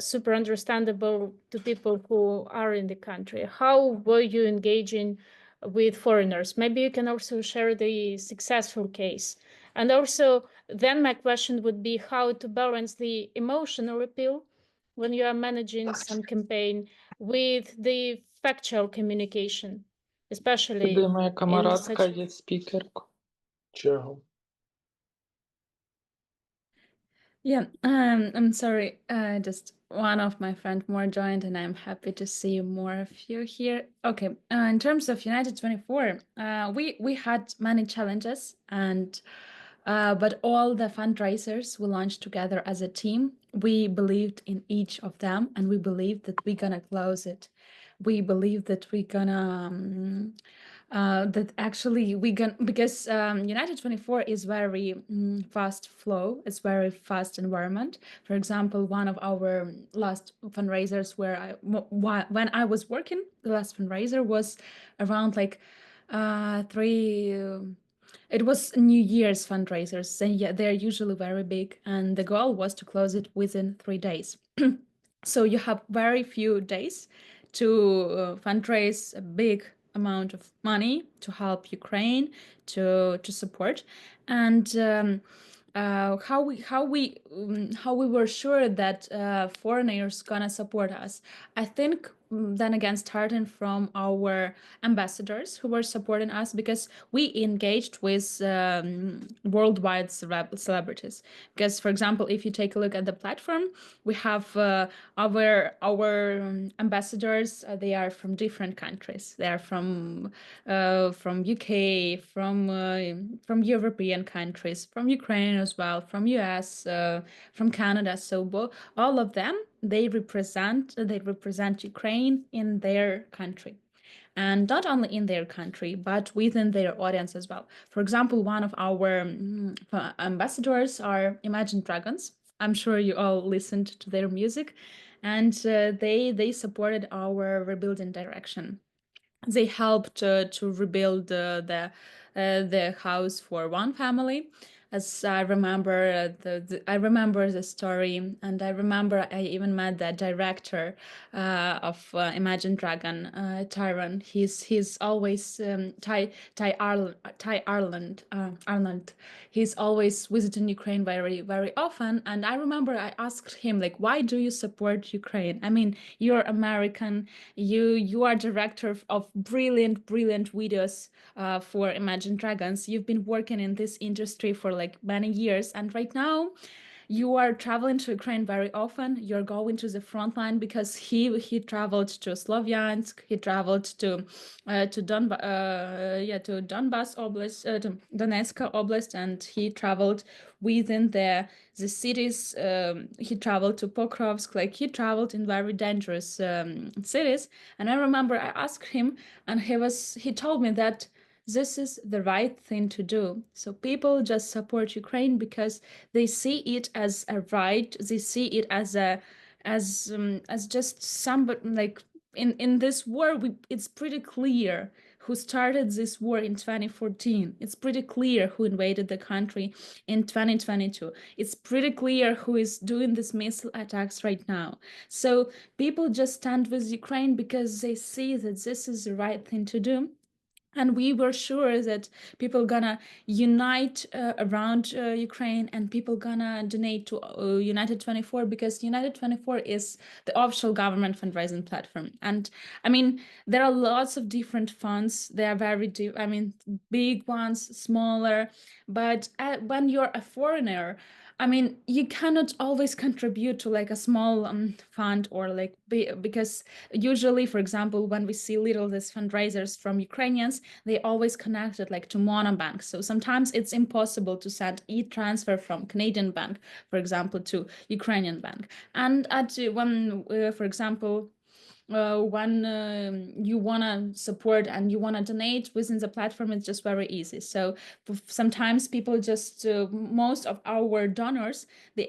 super understandable to people who are in the country? How were you engaging with foreigners? Maybe you can also share the successful case. And also, then my question would be how to balance the emotional appeal when you are managing some campaign with the factual communication, especially Тоді моя in камарадка such. є спікеркою. Чого? Yeah, I'm sorry. Just one of my friend more joined, and I'm happy to see more of you here. Okay, in terms of United 24, we had many challenges, and but all the fundraisers we launched together as a team. We believed in each of them, and we believed that we're gonna close it. We believe that we're gonna that actually we can, because United 24 is very fast flow. It's very fast environment. For example, one of our last fundraisers where when I was working, the last fundraiser was around like three. It was New Year's fundraisers, and yeah, they're usually very big, and the goal was to close it within 3 days. So you have very few days to fundraise a big amount of money to help Ukraine, to support, and how we were sure that foreigners gonna support us. I think then again, starting from our ambassadors who were supporting us, because we engaged with worldwide celebrities. Because, for example, if you take a look at the platform, we have our ambassadors. They are from different countries. They are from UK, from European countries, from Ukraine as well, from US, from Canada. So all of them, they represent Ukraine in their country, and not only in their country but within their audience as well. For example, one of our ambassadors are Imagine Dragons. I'm sure you all listened to their music, and they supported our rebuilding direction. They helped to rebuild the house for one family. as I remember I remember the story, and I remember I even met the director of Imagine Dragon, Tyron. He's always Arnold. He's always visiting Ukraine very often, and I remember I asked him like, why do you support Ukraine? I mean, you're American, you are director of brilliant videos for Imagine Dragons. You've been working in this industry for like many years, and right now you are traveling to Ukraine very often. You're going to the front line because he traveled to Sloviansk, he traveled to Donbas Oblast, to Donetsk Oblast, and he traveled within the cities. He traveled to Pokrovsk, like he traveled in very dangerous cities. And I remember I asked him, and he told me that this is the right thing to do. So people just support Ukraine because they see it as a right. They see it as just somebody like in this war. It's pretty clear who started this war in 2014. It's pretty clear who invaded the country in 2022. It's pretty clear who is doing these missile attacks right now. So people just stand with Ukraine because they see that this is the right thing to do. And we were sure that people gonna unite around Ukraine, and people gonna donate to United 24, because United 24 is the official government fundraising platform. And I mean, there are lots of different funds. They are very big ones, smaller. But when you're a foreigner, I mean, you cannot always contribute to like a small fund, or like because usually, for example, when we see these fundraisers from Ukrainians, they always connect it like to monobank. So sometimes it's impossible to send e-transfer from Canadian bank, for example, to Ukrainian bank. And for example, when you want to support and you want to donate within the platform, it's just very easy. So sometimes people just most of our donors, they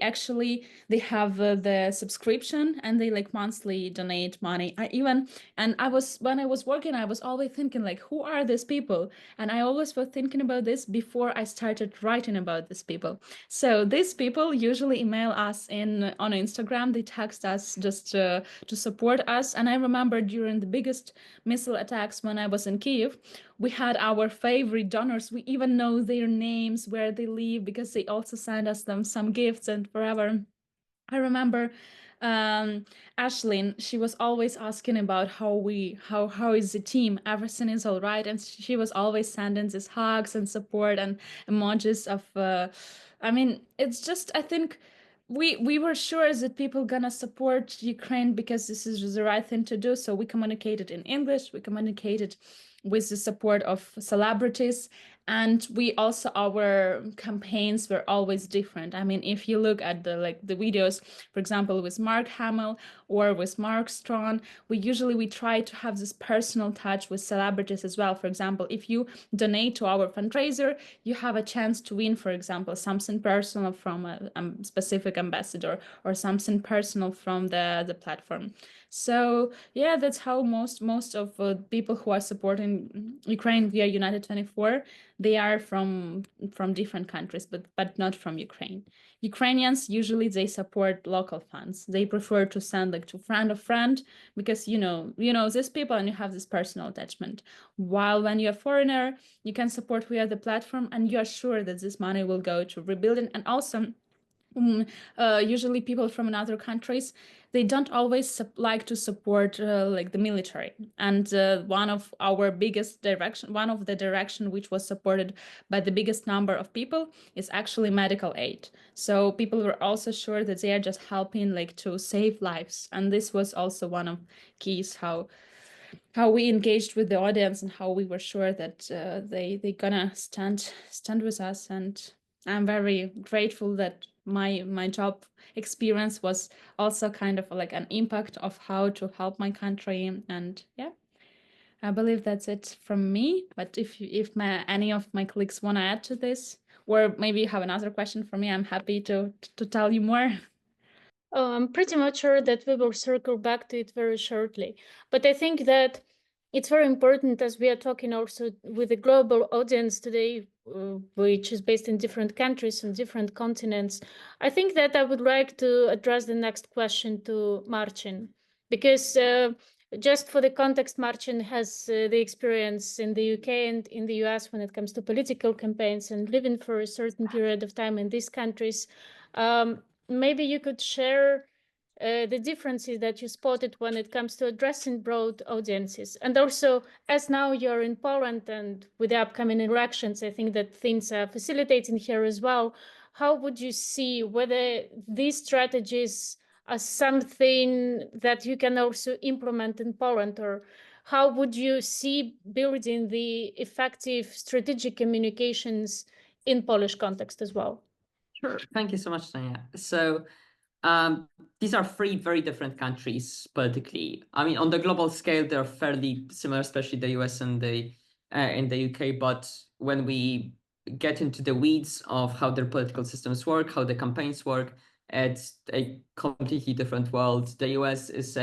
have the subscription, and they like monthly donate money. When I was working, I was always thinking like, who are these people? And I always was thinking about this before I started writing about these people. So these people usually email us on Instagram. They text us just to support us. And I remember during the biggest missile attacks when I was in Kyiv, we had our favorite donors. We even know their names, where they live, because they also sent us some gifts and forever. I remember Ashlyn, she was always asking about how is the team, everything is all right, and she was always sending these hugs and support and emojis of I mean, it's just, I think we were sure that people gonna support Ukraine because this is the right thing to do. So we communicated in English, we communicated with the support of celebrities, and we also, our campaigns were always different. I mean, if you look at the videos, for example, with Mark Hamill or with Mark Strawn, we try to have this personal touch with celebrities as well. For example, if you donate to our fundraiser, you have a chance to win, for example, something personal from a specific ambassador, or something personal from the platform. So yeah, that's how most of people who are supporting Ukraine via United 24, they are from different countries, but not from Ukraine. Ukrainians usually, they support local funds. They prefer to send like to friend of friend, because you know these people and you have this personal attachment. While when you're a foreigner, you can support via the platform, and you are sure that this money will go to rebuilding. And also usually people from other countries, they don't always like to support like the military. And one of the direction which was supported by the biggest number of people is actually medical aid. So people were also sure that they are just helping like to save lives. And this was also one of keys how we engaged with the audience, and how we were sure that they gonna stand with us. And I'm very grateful that my job experience was also kind of like an impact of how to help my country. And yeah, I believe that's it from me. But if any of my colleagues want to add to this, or maybe you have another question for me, I'm happy to tell you more. I'm pretty much sure that we will circle back to it very shortly. But I think that it's very important, as we are talking also with a global audience today, which is based in different countries and different continents. I think that I would like to address the next question to Marcin, because just for the context, Marcin has the experience in the UK and in the US when it comes to political campaigns and living for a certain period of time in these countries. Maybe you could share the differences that you spotted when it comes to addressing broad audiences. And also, as now you're in Poland and with the upcoming elections, I think that things are facilitating here as well. How would you see whether these strategies are something that you can also implement in Poland, or how would you see building the effective strategic communications in Polish context as well? Sure. Thank you so much, Tanya. So these are three very different countries politically. I mean, on the global scale, they're fairly similar, especially the US and the in the UK. But when we get into the weeds of how their political systems work, how the campaigns work, it's a completely different world. The US is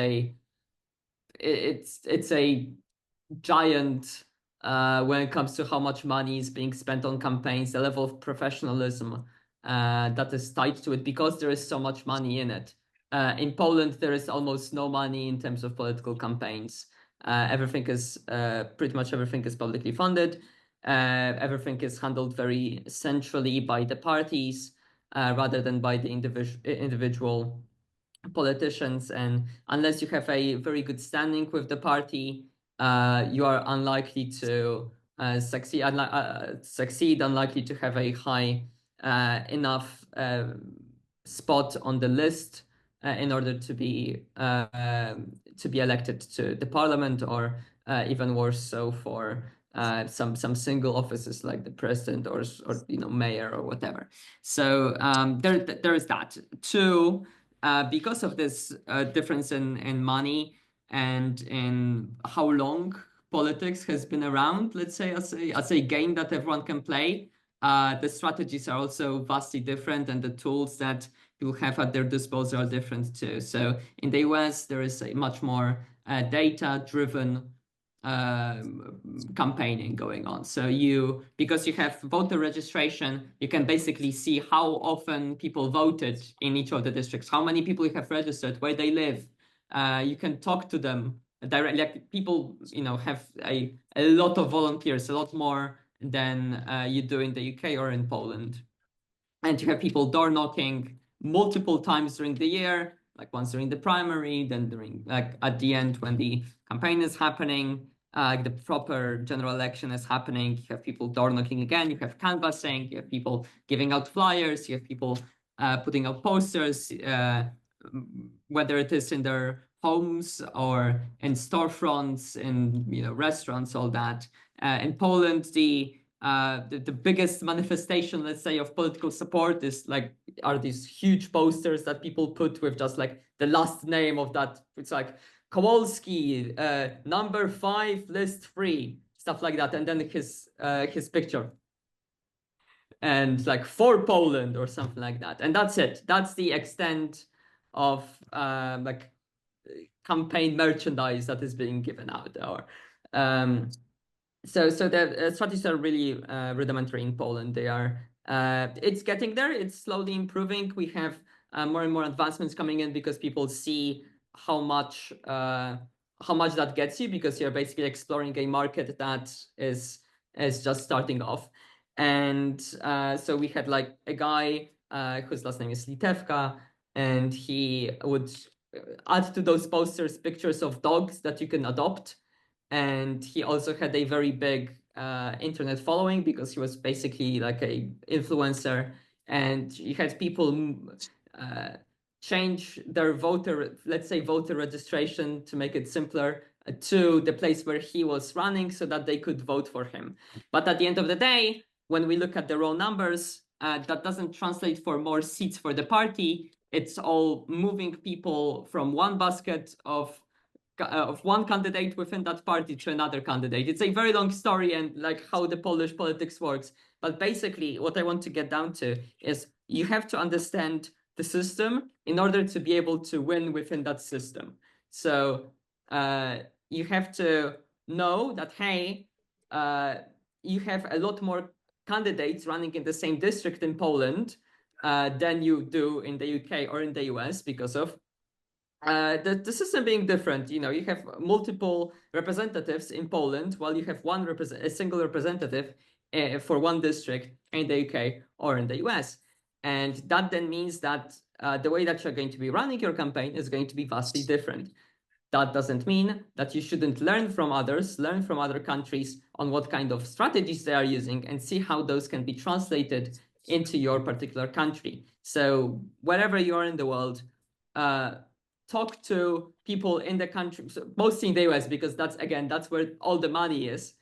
it's a giant when it comes to how much money is being spent on campaigns, the level of professionalism that is tied to it, because there is so much money in it. In Poland, there is almost no money in terms of political campaigns. Everything is pretty much everything is publicly funded. Everything is handled very centrally by the parties rather than by the individual politicians. And unless you have a very good standing with the party, you are unlikely to succeed, unlikely to have a high enough spot on the list in order to be elected to the parliament, or even worse so for some single offices like the president or mayor or whatever. So there is that. Two, because of this difference in money and in how long politics has been around, let's say as a game that everyone can play, the strategies are also vastly different, and the tools that people have at their disposal are different too. So in the US, there is a much more data-driven campaigning going on. So because you have voter registration, you can basically see how often people voted in each of the districts, how many people you have registered, where they live. You can talk to them directly. Like people, have a lot of volunteers, a lot more than you do in the UK or in Poland. And you have people door knocking multiple times during the year, like once during the primary, then during at the end when the campaign is happening, the proper general election is happening. You have people door knocking again, you have canvassing, you have people giving out flyers, you have people putting out posters, whether it is in their homes or in storefronts, in restaurants, all that. In Poland, the biggest manifestation, let's say, of political support are these huge posters that people put with just like the last name of that. It's like Kowalski, number 5, list 3, stuff like that, and then his picture, and like for Poland or something like that, and that's it. That's the extent of campaign merchandise that is being given out. Or so the strategies are really rudimentary in Poland. They are it's getting there. It's slowly improving. We have more and more advancements coming in because people see how much that gets you, because you're basically exploring a market that is just starting off. And so we had like a guy whose last name is Litewka, and he would add to those posters pictures of dogs that you can adopt. And he also had a very big internet following because he was basically like a influencer, and he had people change their voter registration to make it simpler to the place where he was running so that they could vote for him. But at the end of the day, when we look at the raw numbers, that doesn't translate for more seats for the party. It's all moving people from one basket of one candidate within that party to another candidate. It's a very long story and like how the Polish politics works. But basically what I want to get down to is you have to understand the system in order to be able to win within that system. So you have to know that, hey, you have a lot more candidates running in the same district in Poland than you do in the UK or in the US because of the system being different. You know, you have multiple representatives in Poland while you have a single representative for one district in the UK or in the US. And that then means that the way that you're going to be running your campaign is going to be vastly different. That doesn't mean that you shouldn't learn from others, learn from other countries on what kind of strategies they are using and see how those can be translated into your particular country. So wherever you are in the world, talk to people in the country, mostly in the US, because that's where all the money is.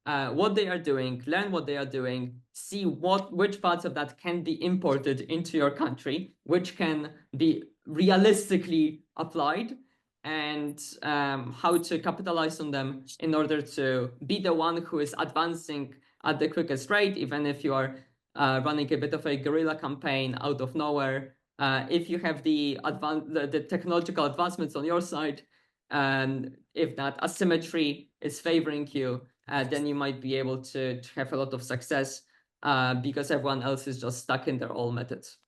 What they are doing, learn what they are doing, see which parts of that can be imported into your country, which can be realistically applied, and how to capitalize on them in order to be the one who is advancing at the quickest rate, even if you are running a bit of a guerrilla campaign out of nowhere. If you have the technological advancements on your side, and if that asymmetry is favoring you, then you might be able to have a lot of success because everyone else is just stuck in their old methods.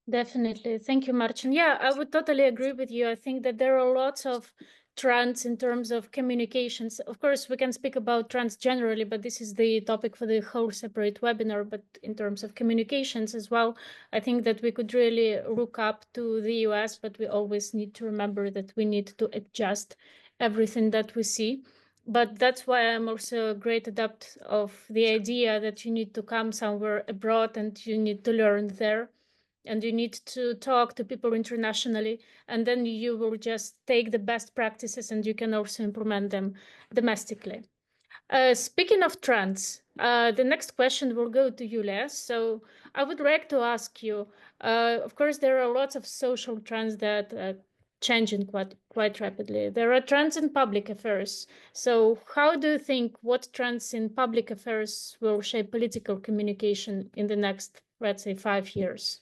Definitely. Thank you, Marcin. Yeah, I would totally agree with you. I think that there are lots of trends in terms of communications. Of course, we can speak about trends generally, but this is the topic for the whole separate webinar. But in terms of communications as well, I think that we could really look up to the US, but we always need to remember that we need to adjust everything that we see. But that's why I'm also a great adept of the idea that you need to come somewhere abroad and you need to learn there. And you need to talk to people internationally, and then you will just take the best practices and you can also implement them domestically. Speaking of trends, the next question will go to Julia. So I would like to ask you, of course, there are lots of social trends that changing quite rapidly. There are trends in public affairs. So how do you think what trends in public affairs will shape political communication in the next, let's say, 5 years?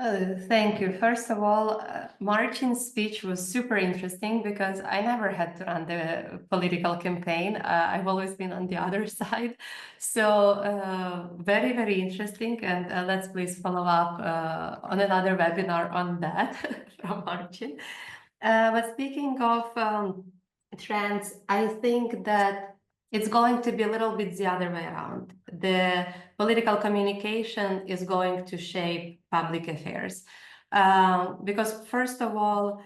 Thank you. First of all, Marcin's speech was super interesting because I never had to run the political campaign. I've always been on the other side. So very, very interesting. And let's please follow up on another webinar on that from Marcin. But speaking of trends, I think that it's going to be a little bit the other way around. The political communication is going to shape public affairs. Because first of all,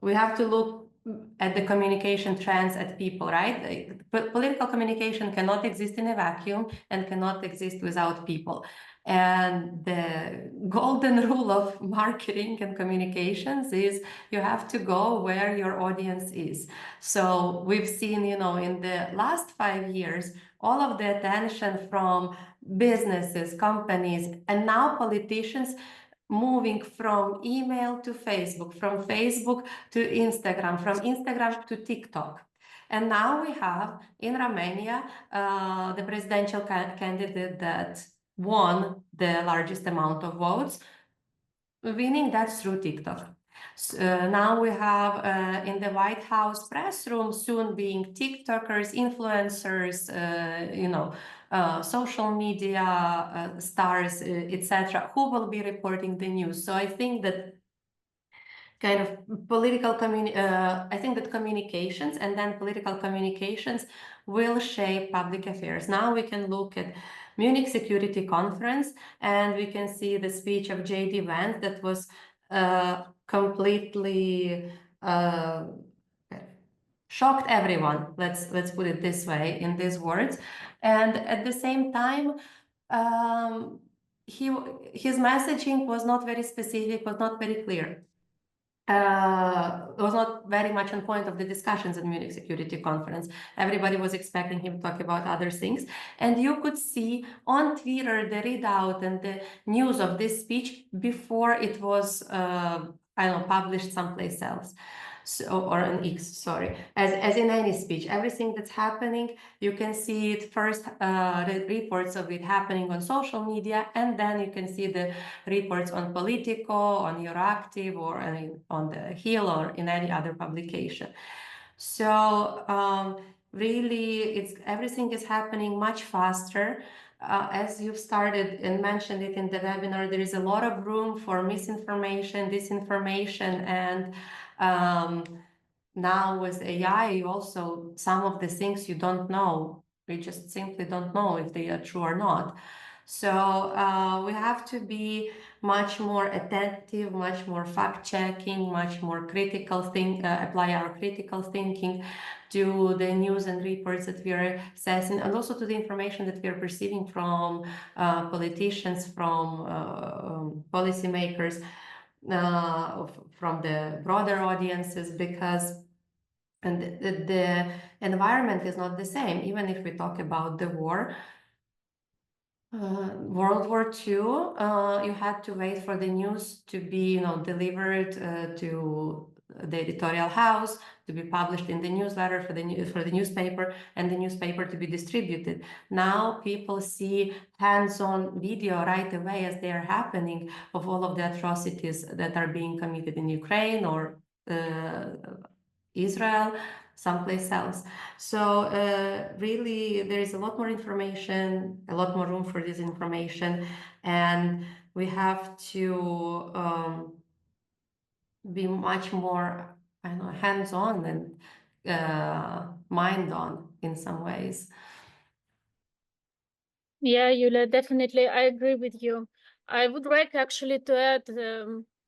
we have to look at the communication trends at people, right? Political communication cannot exist in a vacuum and cannot exist without people. And the golden rule of marketing and communications is you have to go where your audience is. So we've seen, in the last 5 years, all of the attention from businesses, companies, and now politicians moving from email to Facebook, from Facebook to Instagram, from Instagram to TikTok. And now we have in Romania the presidential candidate that won the largest amount of votes, winning that through TikTok. Now we have in the White House press room soon being TikTokers, influencers, social media stars, etc., who will be reporting the news. So I think that kind of I think that communications and then political communications will shape public affairs. Now we can look at Munich Security Conference and we can see the speech of J.D. Vance that was completely shocked everyone. Let's put it this way, in these words. And at the same time, his messaging was not very specific, was not very clear. Was not very much on point of the discussions at Munich Security Conference. Everybody was expecting him to talk about other things. And you could see on Twitter the readout and the news of this speech before it was, published someplace else. So, or an X, sorry, as in any speech, everything that's happening, you can see it first, the reports of it happening on social media, and then you can see the reports on Politico, on Euractiv, or on the Hill, or in any other publication. So really, everything is happening much faster. As you've started and mentioned it in the webinar, there is a lot of room for misinformation, disinformation, and now with AI, also some of the things you don't know, we just simply don't know if they are true or not. So we have to be much more attentive, much more fact-checking, much more critical apply our critical thinking to the news and reports that we are assessing, and also to the information that we are receiving from politicians, from policymakers, from the broader audiences, because the environment is not the same. Even if we talk about the war, World War II, you had to wait for the news to be, delivered to the editorial house, to be published in the newsletter for the newspaper, and the newspaper to be distributed. Now people see hands-on video right away as they are happening of all of the atrocities that are being committed in Ukraine or Israel, someplace else. So really, there is a lot more information, a lot more room for disinformation, and we have to be much more, hands-on and mind-on in some ways. Yeah, Yulia, definitely. I agree with you. I would like actually to add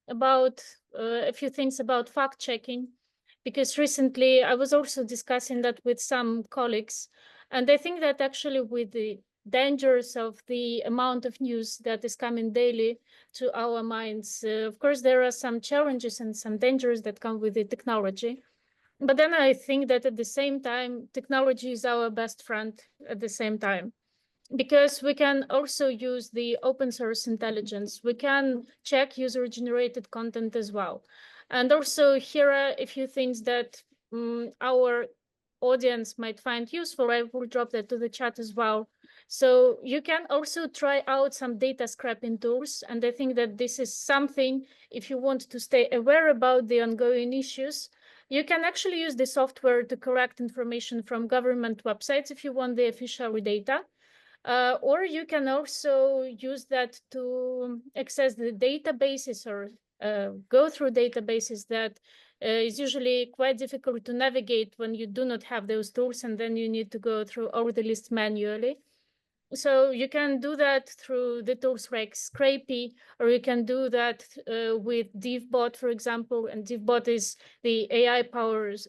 about a few things about fact-checking, because recently I was also discussing that with some colleagues, and I think that actually with the dangers of the amount of news that is coming daily to our minds, of course, there are some challenges and some dangers that come with the technology. But then I think that at the same time, technology is our best friend at the same time, because we can also use the open source intelligence. We can check user generated content as well. And also here are a few things that our audience might find useful. I will drop that to the chat as well. So you can also try out some data scraping tools. And I think that this is something, if you want to stay aware about the ongoing issues, you can actually use the software to collect information from government websites if you want the official data. Or you can also use that to access the databases or go through databases that is usually quite difficult to navigate when you do not have those tools, and then you need to go through all the lists manually. So you can do that through the tools like Scrapy, or you can do that with DivBot, for example. And DivBot is the AI-powered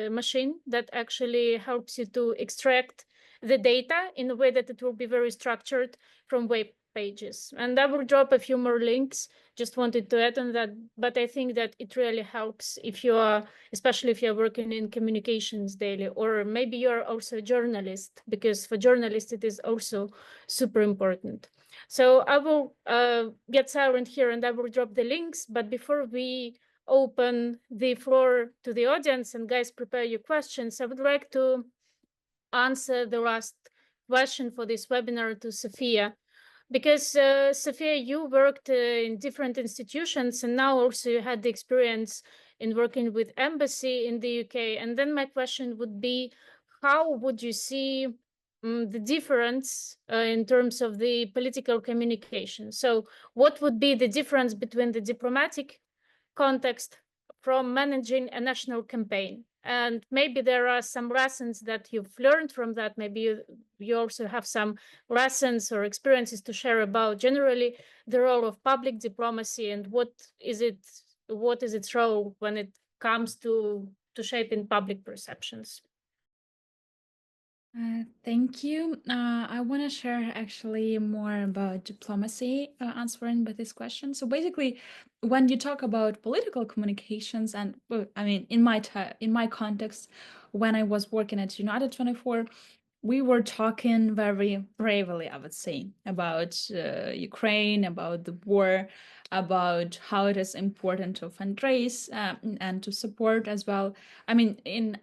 machine that actually helps you to extract the data in a way that it will be very structured from web pages. And I will drop a few more links. Just wanted to add on that, but I think that it really helps if you are, especially if you're working in communications daily, or maybe you're also a journalist, because for journalists it is also super important. So I will get silent here and I will drop the links, but before we open the floor to the audience and guys prepare your questions, I would like to answer the last question for this webinar to Sofiia. Because Sofiia, you worked in different institutions, and now also you had the experience in working with embassy in the UK. And then my question would be, how would you see the difference in terms of the political communication? So what would be the difference between the diplomatic context from managing a national campaign? And maybe there are some lessons that you've learned from that. Maybe you also have some lessons or experiences to share about generally the role of public diplomacy, and what is its role when it comes to shaping public perceptions. Thank you. I want to share actually more about diplomacy, answering by this question. So basically, when you talk about political communications, and I mean, in my context, when I was working at United 24, we were talking very bravely, I would say, about Ukraine, about the war. about how it is important to fundraise and to support as well. I mean, and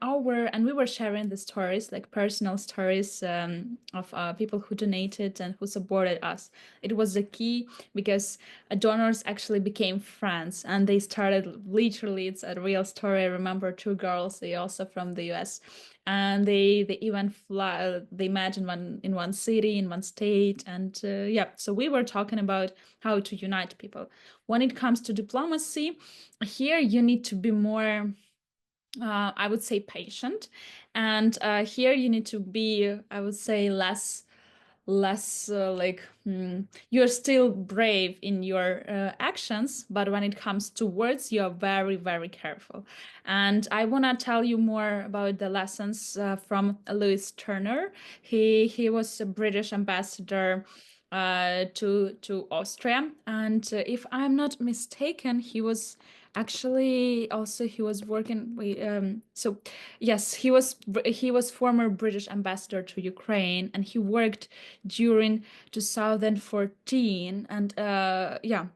we were sharing the stories, like personal stories of people who donated and who supported us. It was the key because donors actually became friends, and they started literally, it's a real story. I remember two girls, they also from the US, and they even they met in one city, in one state, and yeah, so we were talking about how to unite people. When it comes to diplomacy, here you need to be more I would say patient, and here you need to be, I would say, less you're still brave in your actions, but when it comes to words, you're very, very careful. And I want to tell you more about the lessons from Louis Turner. He was a British ambassador to Austria, and if I'm not mistaken, he was actually also he was working so yes, he was former British ambassador to Ukraine, and he worked during 2014, and yeah.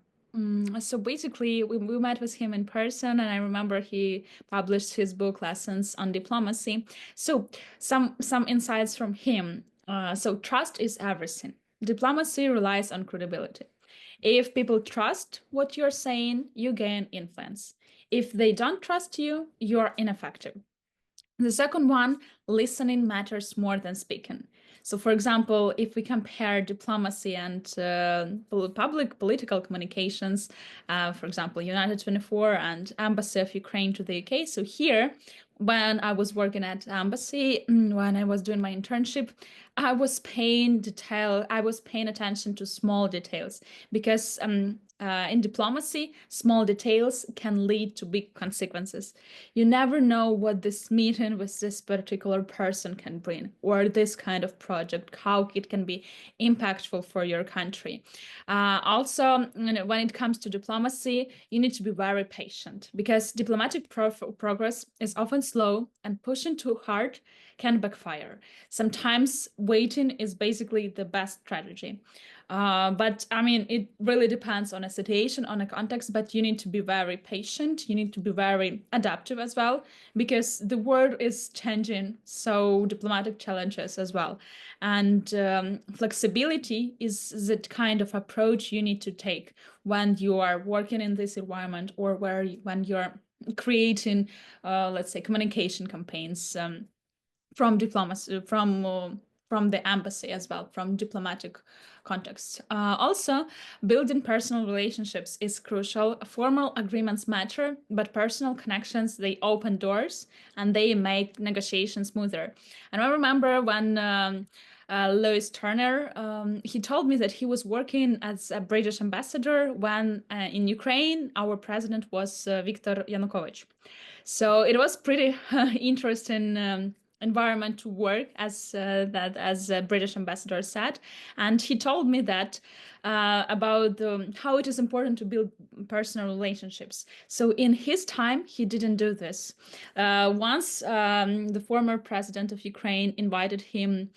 So basically, we met with him in person, and I remember he published his book Lessons on Diplomacy. So some insights from him. So trust is everything. Diplomacy relies on credibility. If people trust what you're saying, you gain influence. If they don't trust you, you're ineffective. The second one, listening matters more than speaking. So, for example, if we compare diplomacy and public political communications, for example, United 24 and Embassy of Ukraine to the UK. So here, when I was working at Embassy, when I was doing my internship, I was paying attention to small details, because in diplomacy, small details can lead to big consequences. You never know what this meeting with this particular person can bring, or this kind of project, how it can be impactful for your country. Also, when it comes to diplomacy, you need to be very patient, because diplomatic progress is often slow, and pushing too hard can backfire. Sometimes waiting is basically the best strategy. But I mean, it really depends on a situation, on a context, but you need to be very patient. You need to be very adaptive as well, because the world is changing, so diplomatic challenges as well. And flexibility is the kind of approach you need to take when you are working in this environment, or when you're creating, let's say, communication campaigns from diplomacy, from the embassy as well, from diplomatic contexts. Also, building personal relationships is crucial. Formal agreements matter, but personal connections, they open doors and they make negotiations smoother. And I remember when Louis Turner, he told me that he was working as a British ambassador when in Ukraine, our president was Viktor Yanukovych. So it was pretty interesting environment to work, as a British ambassador said, and he told me that about how it is important to build personal relationships. So in his time, he didn't do this. Once the former president of Ukraine invited him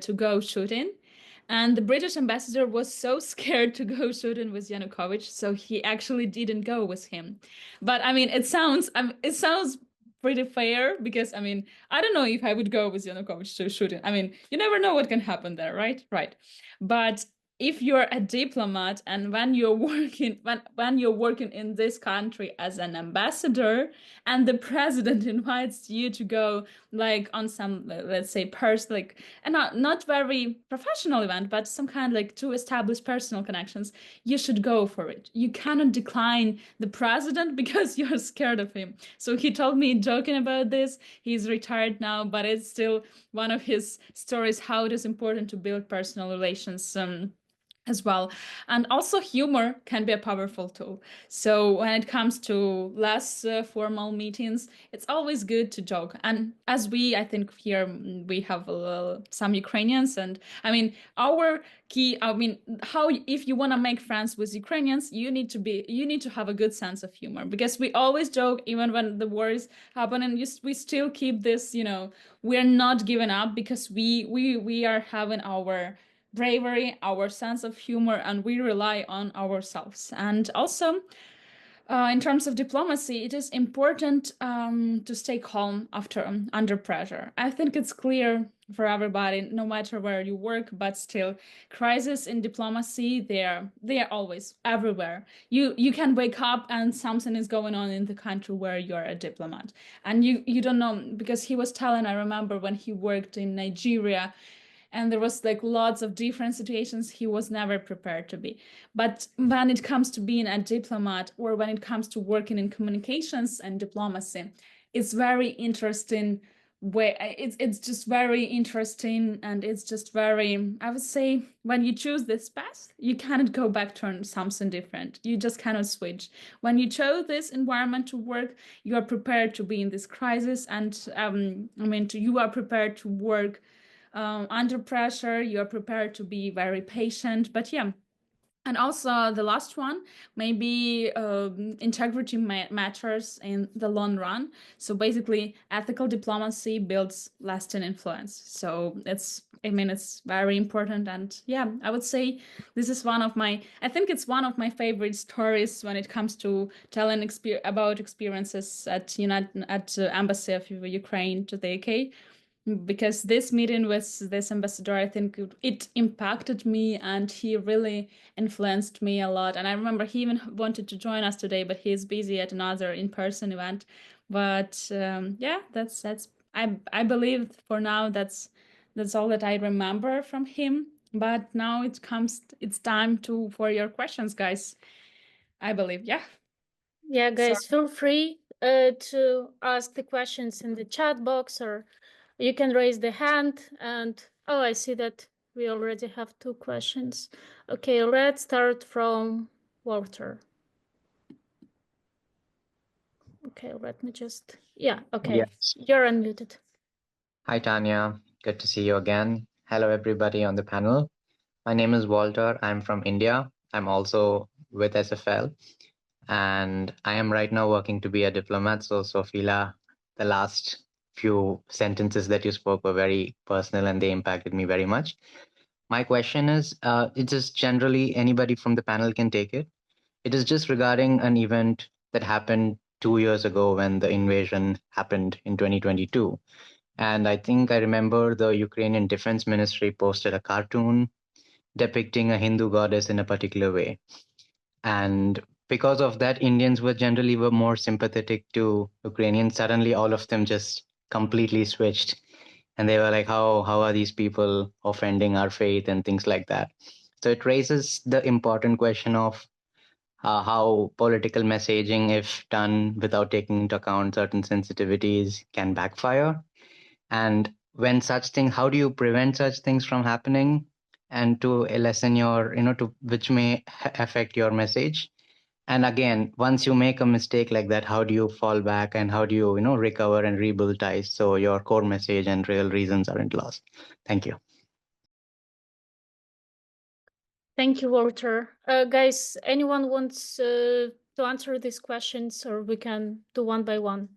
to go shooting, and the British ambassador was so scared to go shooting with Yanukovych, so he actually didn't go with him. But I mean, it sounds pretty fair, because I mean, I don't know if I would go with Yanukovych to shooting. I mean, you never know what can happen there, right? Right. But if you're a diplomat, and when you're working in this country as an ambassador, and the president invites you to go like on some, let's say, like, and not very professional event, but some kind, like, to establish personal connections, you should go for it. You cannot decline the president because you're scared of him. So he told me, joking about this, he's retired now, but it's still one of his stories, how it is important to build personal relations as well. And also, humor can be a powerful tool. So when it comes to less formal meetings, it's always good to joke. And as I think here we have some Ukrainians, and I mean, our key, I mean, how, if you want to make friends with Ukrainians, you need to have a good sense of humor, because we always joke, even when the wars happen, and we still keep this, we're not giving up, because we are having our bravery, our sense of humor, and we rely on ourselves. And also, in terms of diplomacy, it is important to stay calm under pressure. I think it's clear for everybody, no matter where you work, but still, crises in diplomacy, they are always everywhere. You can wake up and something is going on in the country where you're a diplomat, and you don't know, because he was telling, I remember when he worked in Nigeria, and there was like lots of different situations he was never prepared to be. But when it comes to being a diplomat, or when it comes to working in communications and diplomacy, it's very interesting way. It's just very interesting, and it's just very, I would say, when you choose this path, you cannot go back to something different. You just cannot switch. When you chose this environment to work, you are prepared to be in this crisis, and you are prepared to work under pressure. You're prepared to be very patient. But yeah, and also the last one, maybe integrity matters in the long run. So basically, ethical diplomacy builds lasting influence. So it's very important. And yeah, I would say this is I think it's one of my favorite stories when it comes to telling about experiences at Embassy of Ukraine to the UK, because this meeting with this ambassador, I think it impacted me, and he really influenced me a lot. And I remember he even wanted to join us today, but he's busy at another in-person event. But yeah, that's I believe for now that's all that I remember from him. But now it's time for your questions, guys. I believe, yeah. Yeah, guys, feel free to ask the questions in the chat box, or you can raise the hand. And oh, I see that we already have 2 questions. Okay, let's start from Walter. Okay, let me just, yeah, okay. Yes. You're unmuted. Hi, Tanya. Good to see you again. Hello, everybody on the panel. My name is Walter. I'm from India. I'm also with SFL, and I am right now working to be a diplomat. So, Sofiia, the last few sentences that you spoke were very personal, and they impacted me very much. My question is, it is generally anybody from the panel can take it. It is just regarding an event that happened 2 years ago when the invasion happened in 2022. And I think I remember the Ukrainian Defense Ministry posted a cartoon depicting a Hindu goddess in a particular way. And because of that, Indians were more sympathetic to Ukrainians. Suddenly, all of them just completely switched. And they were like, how are these people offending our faith and things like that? So it raises the important question of how political messaging, if done without taking into account certain sensitivities, can backfire. And when such things, how do you prevent such things from happening, and to lessen your, which may affect your message? And again, once you make a mistake like that, how do you fall back, and how do you, recover and rebuild ties so your core message and real reasons aren't lost? Thank you. Thank you, Walter. Guys, anyone wants to answer these questions, or we can do one by one?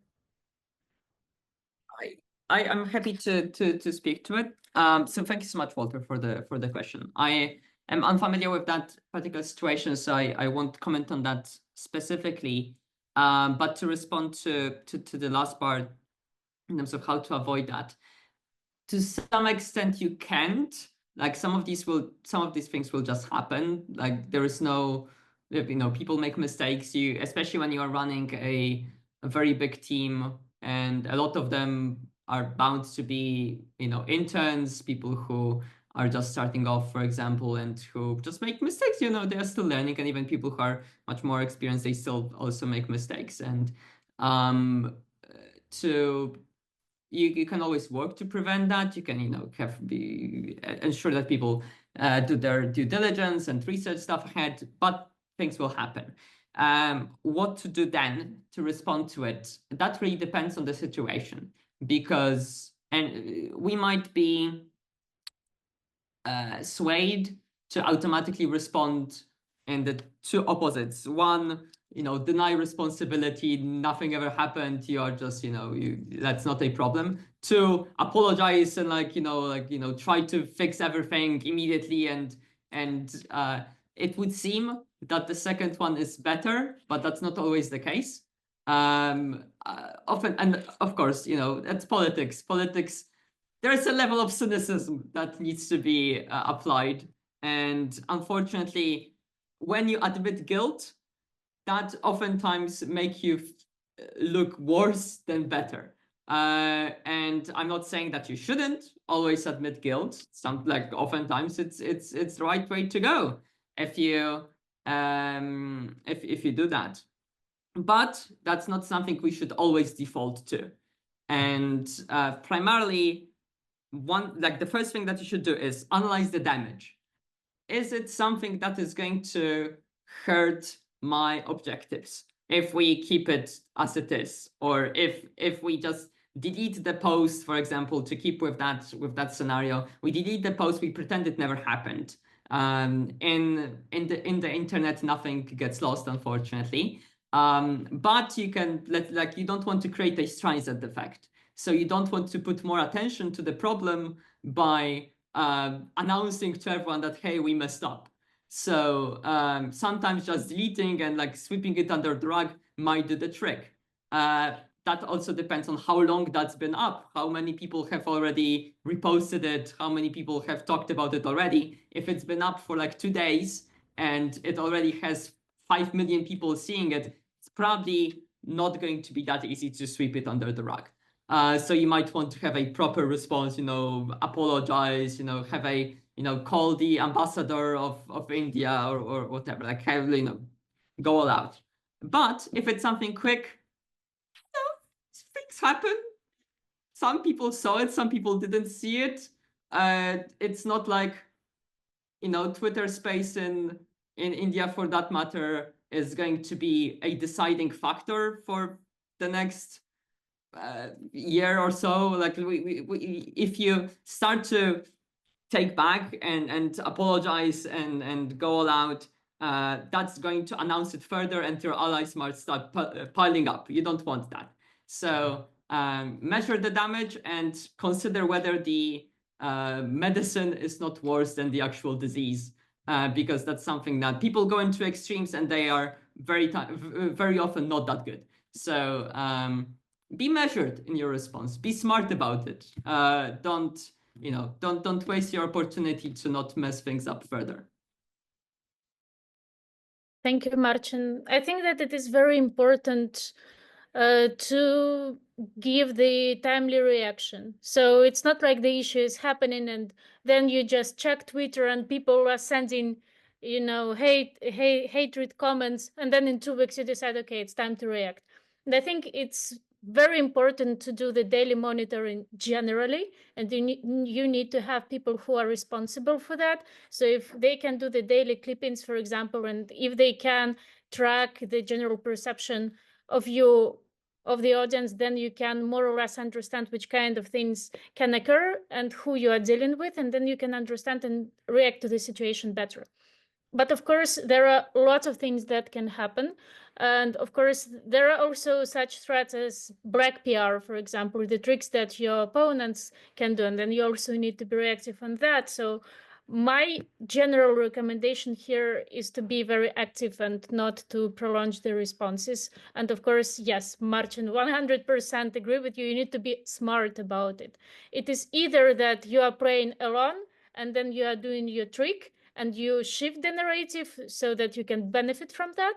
I'm happy to speak to it. So thank you so much, Walter, for the question. I am unfamiliar with that particular situation, so I won't comment on that specifically. But to respond to the last part in terms of how to avoid that, to some extent you can't. Like some of these things will just happen. Like there is no, people make mistakes. Especially when you are running a very big team, and a lot of them are bound to be, interns, people who are just starting off, for example, and who just make mistakes. They are still learning, and even people who are much more experienced, they still also make mistakes. And you can always work to prevent that. You can, ensure that people do their due diligence and research stuff ahead, but things will happen. What to do then to respond to it? That really depends on the situation, because we might be swayed to automatically respond in the 2 opposites. One, deny responsibility, nothing ever happened, you are just, that's not a problem. to apologize and try to fix everything immediately, and it would seem that the second one is better, but that's not always the case. Often, and of course, that's politics. Politics, there's a level of cynicism that needs to be applied, and unfortunately, when you admit guilt, that oftentimes make you look worse than better. And I'm not saying that you shouldn't always admit guilt. Oftentimes it's the right way to go if you do that. But that's not something we should always default to. And primarily, the first thing that you should do is analyze the damage. Is it something that is going to hurt my objectives if we keep it as it is, or if we just delete the post, for example, to keep with that scenario, we delete the post, we pretend it never happened. In the internet, nothing gets lost, unfortunately. But you can you don't want to create a Streisand effect, so you don't want to put more attention to the problem by announcing to everyone that, hey, we messed up. So sometimes just deleting and sweeping it under the rug might do the trick. That also depends on how long that's been up, how many people have already reposted it, how many people have talked about it already. If it's been up for 2 days and it already has 5 million people seeing it, it's probably not going to be that easy to sweep it under the rug. So you might want to have a proper response, apologize, have a, call the ambassador of India or whatever, go all out. But if it's something quick, things happen. Some people saw it, some people didn't see it. It's not like, Twitter space in India, for that matter, is going to be a deciding factor for the next year or so. If you start to take back and apologize and go all out, that's going to announce it further, and your allies might start piling up. You don't want that. So measure the damage and consider whether the medicine is not worse than the actual disease, because that's something that people go into extremes, and they are very often not that good. So be measured in your response. Be smart about it. Don't waste your opportunity to not mess things up further. Thank you, Marcin. I think that it is very important to give the timely reaction. So it's not like the issue is happening and then you just check Twitter and people are sending, hatred comments, and then in 2 weeks you decide, okay, it's time to react. And I think it's very important to do the daily monitoring generally, and you need to have people who are responsible for that. So if they can do the daily clippings, for example, and if they can track the general perception of the audience, then you can more or less understand which kind of things can occur and who you are dealing with, and then you can understand and react to the situation better. But of course, there are lots of things that can happen. And of course, there are also such threats as black PR, for example, the tricks that your opponents can do. And then you also need to be reactive on that. So my general recommendation here is to be very active and not to prolong the responses. And of course, yes, Marcin, 100% agree with you. You need to be smart about it. It is either that you are playing alone and then you are doing your trick and you shift the narrative so that you can benefit from that,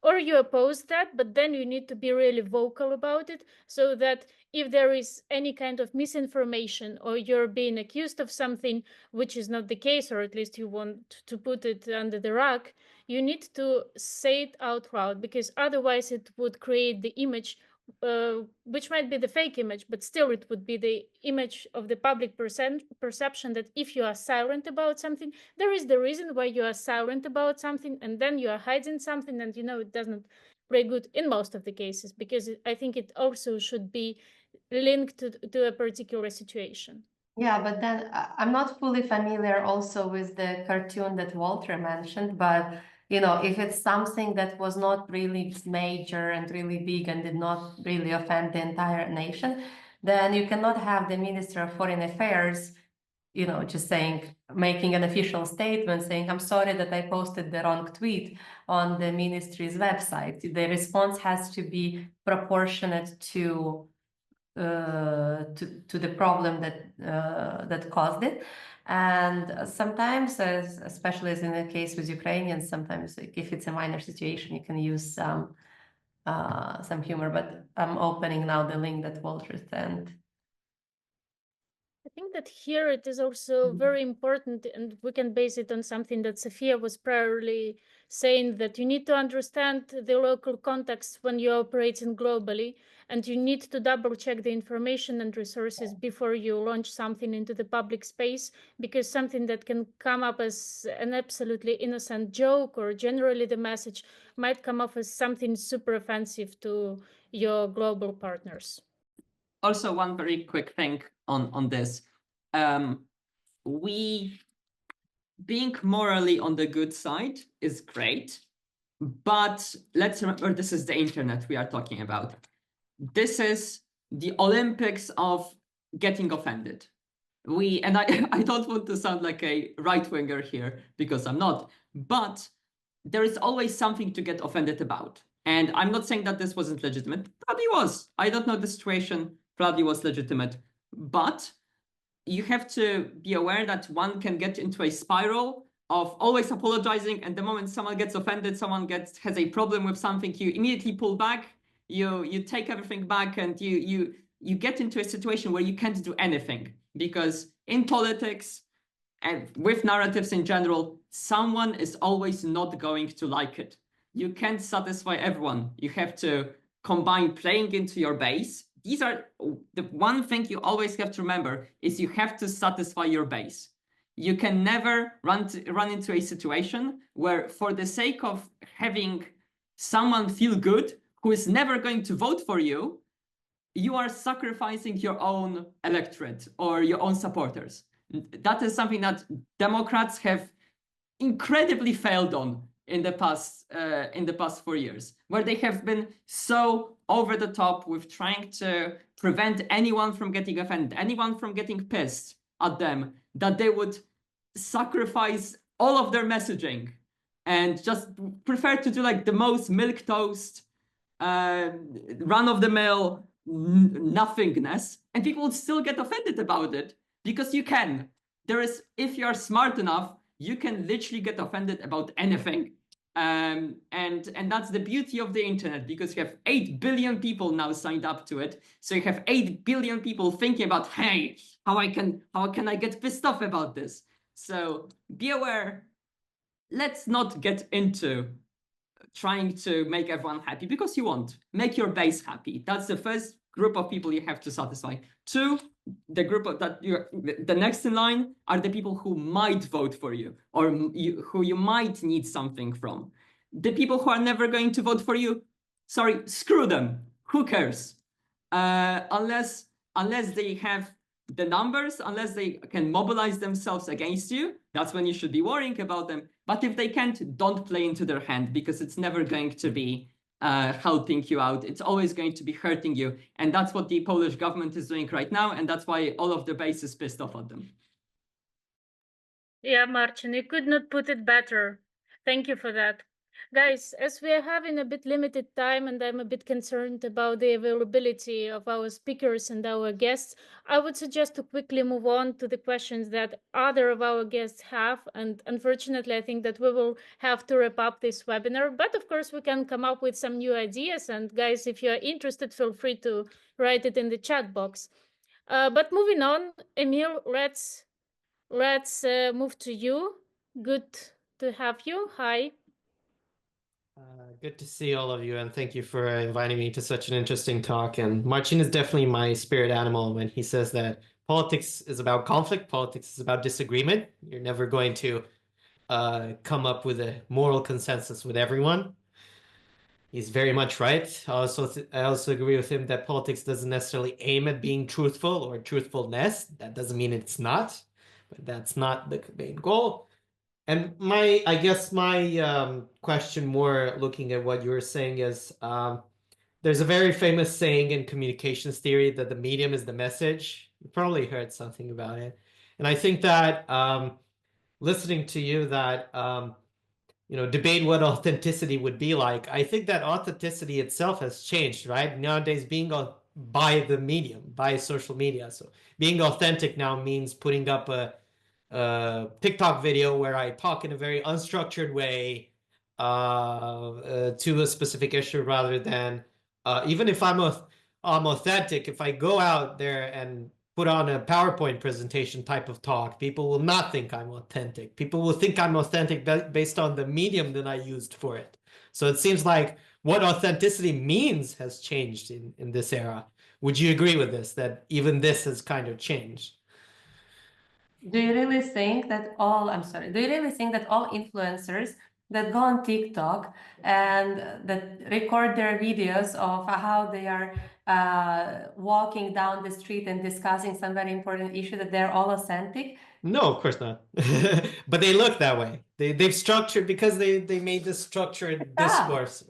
or you oppose that, but then you need to be really vocal about it so that if there is any kind of misinformation or you're being accused of something which is not the case, or at least you want to put it under the rug, you need to say it out loud, because otherwise it would create the image which might be the fake image, but still it would be the image of the public perception that if you are silent about something, there is the reason why you are silent about something, and then you are hiding something, and it doesn't play good in most of the cases, because I think it also should be linked to a particular situation. Yeah, but then I'm not fully familiar also with the cartoon that Walter mentioned, but if it's something that was not really major and really big and did not really offend the entire nation, then you cannot have the Minister of Foreign Affairs, you know, just saying, making an official statement saying, I'm sorry that I posted the wrong tweet on the ministry's website. The response has to be proportionate to the problem that caused it. And sometimes, especially as in the case with Ukrainians, sometimes if it's a minor situation, you can use some humor. But I'm opening now the link that Walter sent. I think that here it is also very important, and we can base it on something that Sofiia was priorly saying, that you need to understand the local context when you're operating globally, and you need to double check the information and resources before you launch something into the public space, because something that can come up as an absolutely innocent joke or generally the message might come off as something super offensive to your global partners. Also, one very quick thing on this. We being morally on the good side is great, but let's remember this is the internet we are talking about. This is the Olympics of getting offended. I don't want to sound like a right-winger here, because I'm not, but there is always something to get offended about. And I'm not saying that this wasn't legitimate. Probably was. I don't know the situation. Probably was legitimate. But you have to be aware that one can get into a spiral of always apologizing, and the moment someone gets offended, someone has a problem with something, you immediately pull back, you take everything back, and you get into a situation where you can't do anything, because in politics and with narratives in general, someone is always not going to like it. You can't satisfy everyone. You have to combine playing into your base. These are the one thing you always have to remember is you have to satisfy your base. You can never run into a situation where, for the sake of having someone feel good who is never going to vote for you, you are sacrificing your own electorate or your own supporters. That is something that Democrats have incredibly failed on in the past 4 years, where they have been so over the top with trying to prevent anyone from getting offended, anyone from getting pissed at them, that they would sacrifice all of their messaging and just prefer to do like the most milquetoast, run-of-the-mill nothingness, and people would still get offended about it, because you can. If you are smart enough, you can literally get offended about anything. And that's the beauty of the internet, because you have 8 billion people now signed up to it. So you have 8 billion people thinking about, hey, how can I get pissed off about this? So be aware. Let's not get into trying to make everyone happy, because you won't. Make your base happy. That's the first group of people you have to satisfy. 2, the group of the next in line are the people who might vote for you, or who you might need something from. The people who are never going to vote for you, sorry, screw them. Who cares? Unless they have the numbers, unless they can mobilize themselves against you, that's when you should be worrying about them. But if they can't, don't play into their hand, because it's never going to be helping you out. It's always going to be hurting you. And that's what the Polish government is doing right now. And that's why all of the base is pissed off at them. Yeah, Marcin, you could not put it better. Thank you for that. Guys, as we are having a bit limited time and I'm a bit concerned about the availability of our speakers and our guests, I would suggest to quickly move on to the questions that other of our guests have. And unfortunately, I think that we will have to wrap up this webinar. But of course, we can come up with some new ideas. And guys, if you're interested, feel free to write it in the chat box. But moving on, Emil, let's move to you. Good to have you. Hi. Good to see all of you, and thank you for inviting me to such an interesting talk. And Marcin is definitely my spirit animal when he says that politics is about conflict, politics is about disagreement. You're never going to come up with a moral consensus with everyone. He's very much right. I also agree with him that politics doesn't necessarily aim at being truthful or truthfulness. That doesn't mean it's not, but that's not the main goal. And I guess my question, more looking at what you were saying, is there's a very famous saying in communications theory that the medium is the message. You probably heard something about it. And I think that listening to you that debate what authenticity would be like. I think that authenticity itself has changed, right? Nowadays, being by the medium, by social media. So being authentic now means putting up a TikTok video where I talk in a very unstructured way to a specific issue rather than even if I'm authentic, if I go out there and put on a PowerPoint presentation type of talk, people will not think I'm authentic. People will think I'm authentic based on the medium that I used for it. So it seems like what authenticity means has changed in this era. Would you agree with this, that even this has kind of changed? Do you really think that all influencers that go on TikTok and that record their videos of how they are walking down the street and discussing some very important issue, that they're all authentic? No, of course not. But they look that way. They've structured because they made this structured discourse.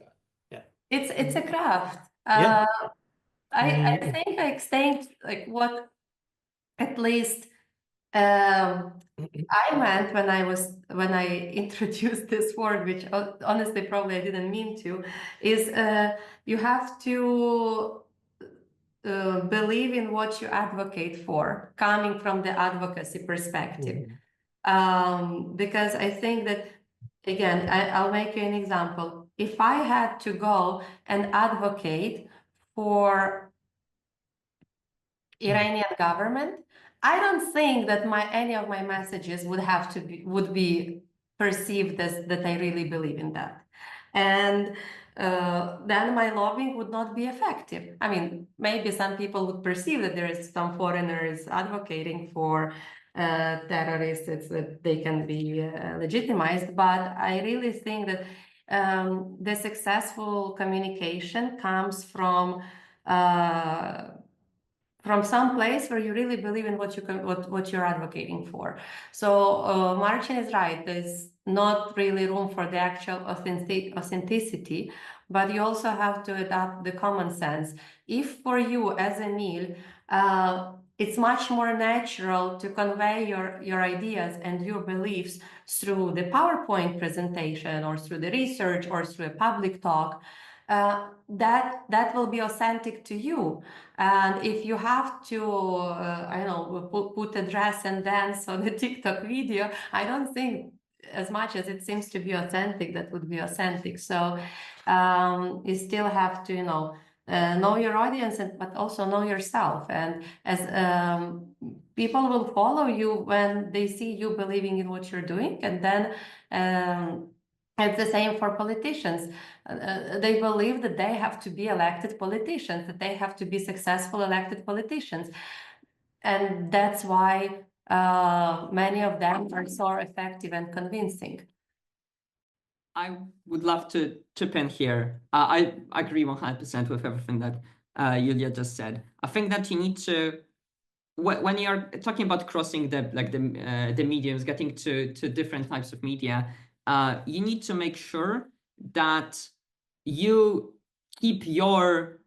Yeah. It's a craft. Yeah. I think like saying like what at least I meant when I introduced this word, which honestly probably I didn't mean to, is you have to believe in what you advocate for, coming from the advocacy perspective. Because I think that, again, I'll make you an example. If I had to go and advocate for Iranian government, I don't think that any of my messages would be perceived as that I really believe in that. And then my lobbying would not be effective. I mean, maybe some people would perceive that there is some foreigners advocating for terrorists, that they can be legitimized, but I really think that the successful communication comes from some place where you really believe in what you're advocating for. So Marcin is right. There's not really room for the actual authenticity, but you also have to adapt the common sense. If for you as a meal, it's much more natural to convey your ideas and your beliefs through the PowerPoint presentation or through the research or through a public talk, that will be authentic to you. And if you have to, I don't know, put a dress and dance on a TikTok video, I don't think as much as it seems to be authentic, that would be authentic. So you still have to, know your audience, but also know yourself. And as people will follow you when they see you believing in what you're doing, and then it's the same for politicians. They believe that they have to be elected politicians, that they have to be successful elected politicians. And that's why many of them are so effective and convincing. I would love to chip in here. I agree 100% with everything that Julia just said. I think that you need to, when you're talking about crossing the mediums, getting to different types of media, you need to make sure that you keep you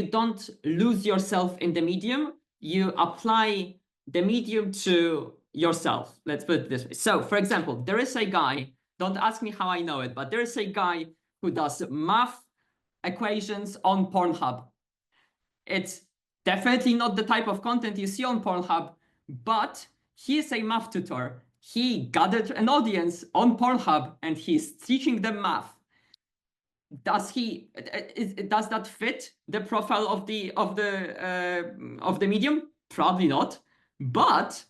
don't lose yourself in the medium. You apply the medium to yourself. Let's put it this way. So, for example, there is a guy, don't ask me how I know it, but there is a guy who does math equations on Pornhub. It's definitely not the type of content you see on Pornhub, but he is a math tutor. He gathered an audience on Pornhub and he's teaching them math. Does that fit the profile of the medium? Probably not. But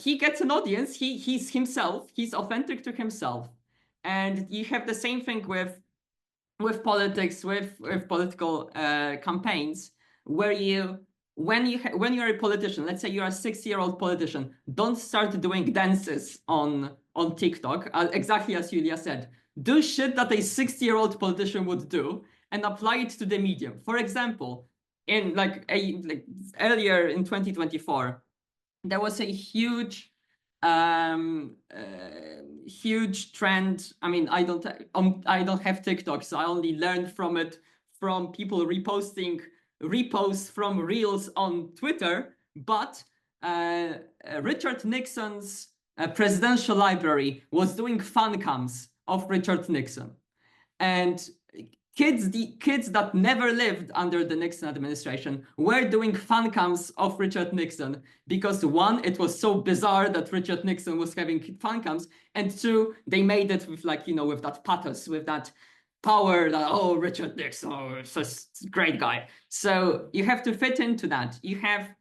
he gets an audience. He's himself. He's authentic to himself. And you have the same thing with politics, with political campaigns, where when you're a politician, let's say you're a 60-year-old politician, don't start doing dances on TikTok, exactly as Julia said. Do shit that a 60-year-old politician would do and apply it to the medium. For example, in earlier in 2024, there was a huge trend. I mean, I don't have TikTok, so I only learned from it from people reposting reposts from Reels on Twitter, but Richard Nixon's presidential library was doing fan cams of Richard Nixon. And the kids that never lived under the Nixon administration were doing fan cams of Richard Nixon because one, it was so bizarre that Richard Nixon was having fan cams, and two, they made it with with that pathos, with that power that, oh, Richard Nixon, oh, such a great guy. So you have to fit into that. You have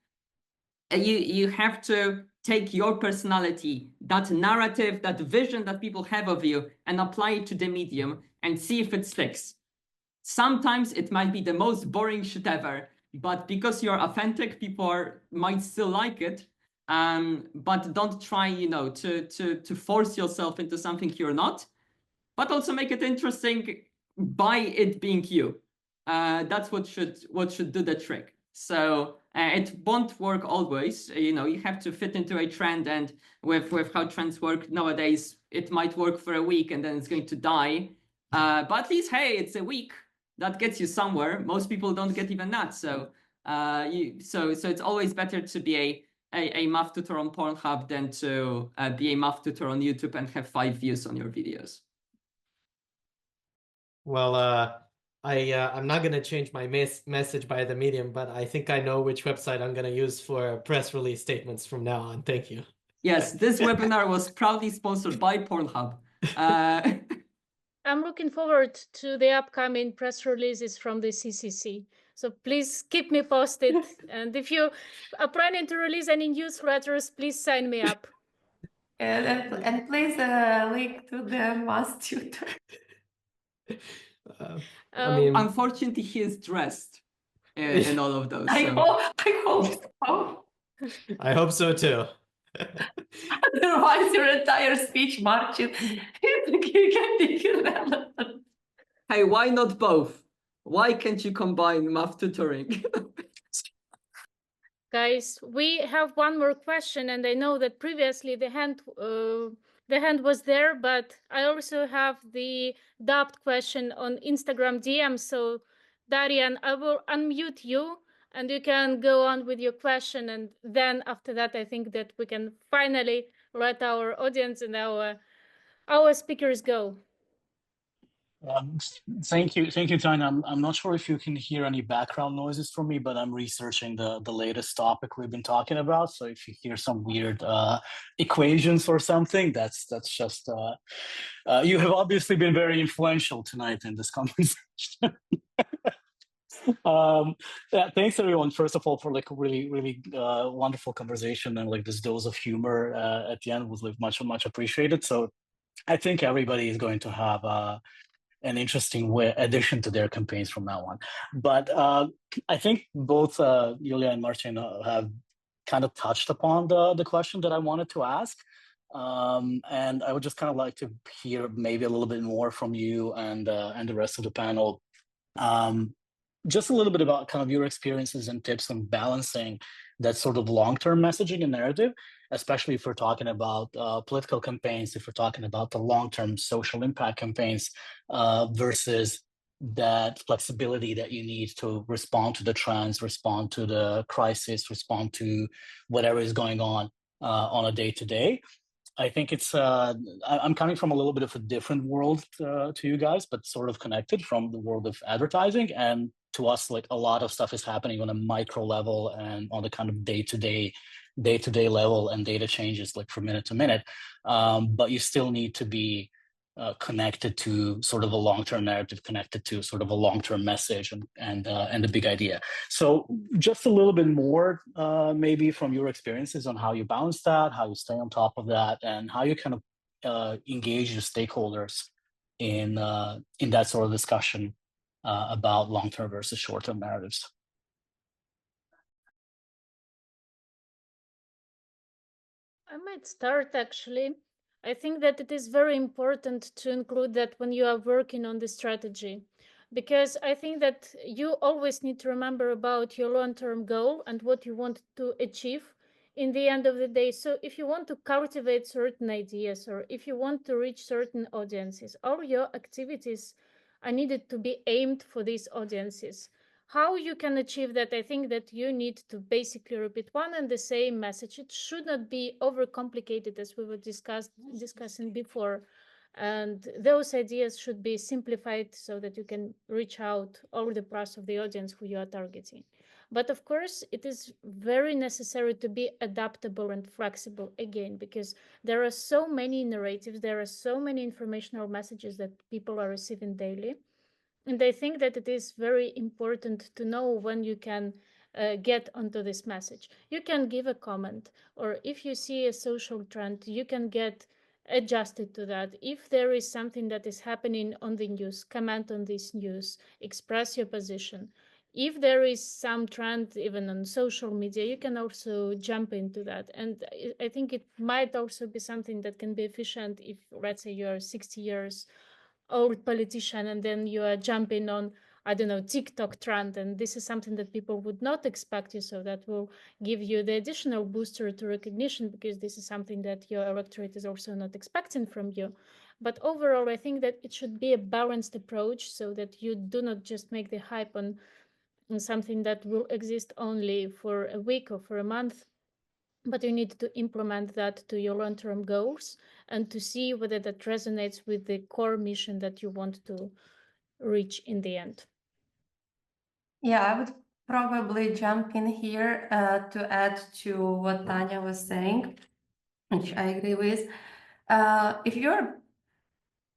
to take your personality, that narrative, that vision that people have of you, and apply it to the medium and see if it sticks. Sometimes it might be the most boring shit ever, but because you're authentic, people might still like it. But don't try, to force yourself into something you're not. But also make it interesting by it being you. That's what should do the trick. So it won't work always. You have to fit into a trend, and with how trends work nowadays, it might work for a week and then it's going to die. But at least, hey, it's a week. That gets you somewhere. Most people don't get even that. So so it's always better to be a math tutor on Pornhub than to be a math tutor on YouTube and have 5 views on your videos. Well, I'm not going to change my message by the medium, but I think I know which website I'm going to use for press release statements from now on. Thank you. Yes, this webinar was proudly sponsored by Pornhub. I'm looking forward to the upcoming press releases from the CCC. So please keep me posted. And if you are planning to release any newsletters, please sign me up. And please link to the math tutor. I mean, unfortunately, he is dressed in all of those. I hope so. I hope so too. Otherwise, your entire speech, Marcin, can be irrelevant. Hey, why not both? Why can't you combine math tutoring? Guys, we have one more question, and I know that previously the hand was there, but I also have the dubbed question on Instagram DM. So, Darian, I will unmute you, and you can go on with your question. And then after that, I think that we can finally let our audience and our speakers go. Thank you, Tanya. I'm not sure if you can hear any background noises from me, but I'm researching the latest topic we've been talking about. So if you hear some weird equations or something, that's just you have obviously been very influential tonight in this conversation. Yeah, thanks everyone, first of all, for like a really wonderful conversation, and like this dose of humor at the end was like much appreciated. So I think everybody is going to have an interesting addition to their campaigns from now on. But I think both Julia and Marcin have kind of touched upon the question that I wanted to ask. And I would just kind of like to hear maybe a little bit more from you and the rest of the panel. Just a little bit about kind of your experiences and tips on balancing that sort of long-term messaging and narrative, especially if we're talking about political campaigns, if we're talking about the long-term social impact campaigns versus that flexibility that you need to respond to the trends, respond to the crisis, respond to whatever is going on a day-to-day. I think it's, I'm coming from a little bit of a different world to you guys, but sort of connected from the world of advertising. And to us, like a lot of stuff is happening on a micro level and on the kind of day-to-day level, and data changes like from minute to minute. But you still need to be connected to sort of a long-term narrative, connected to sort of a long-term message and the big idea. So just a little bit more maybe from your experiences on how you balance that, how you stay on top of that, and how you kind of engage your stakeholders in that sort of discussion about long-term versus short-term narratives. I might start actually. I think that it is very important to include that when you are working on the strategy, because I think that you always need to remember about your long-term goal and what you want to achieve in the end of the day. So if you want to cultivate certain ideas, or if you want to reach certain audiences, all your activities are needed to be aimed for these audiences. How you can achieve that? I think that you need to basically repeat one and the same message. It should not be overcomplicated, as we were discussing before. And those ideas should be simplified so that you can reach out all the parts of the audience who you are targeting. But of course, it is very necessary to be adaptable and flexible again, because there are so many narratives, there are so many informational messages that people are receiving daily. And I think that it is very important to know when you can get onto this message. You can give a comment, or if you see a social trend, you can get adjusted to that. If there is something that is happening on the news, comment on this news, express your position. If there is some trend even on social media, you can also jump into that. And I think it might also be something that can be efficient if, let's say, you're 60 years old politician and then you are jumping on, I don't know, TikTok trend, and this is something that people would not expect you, so that will give you the additional booster to recognition, because this is something that your electorate is also not expecting from you. But overall, I think that it should be a balanced approach, so that you do not just make the hype on something that will exist only for a week or for a month, but you need to implement that to your long-term goals and to see whether that resonates with the core mission that you want to reach in the end. Yeah, I would probably jump in here to add to what Tanya was saying, which I agree with. If you're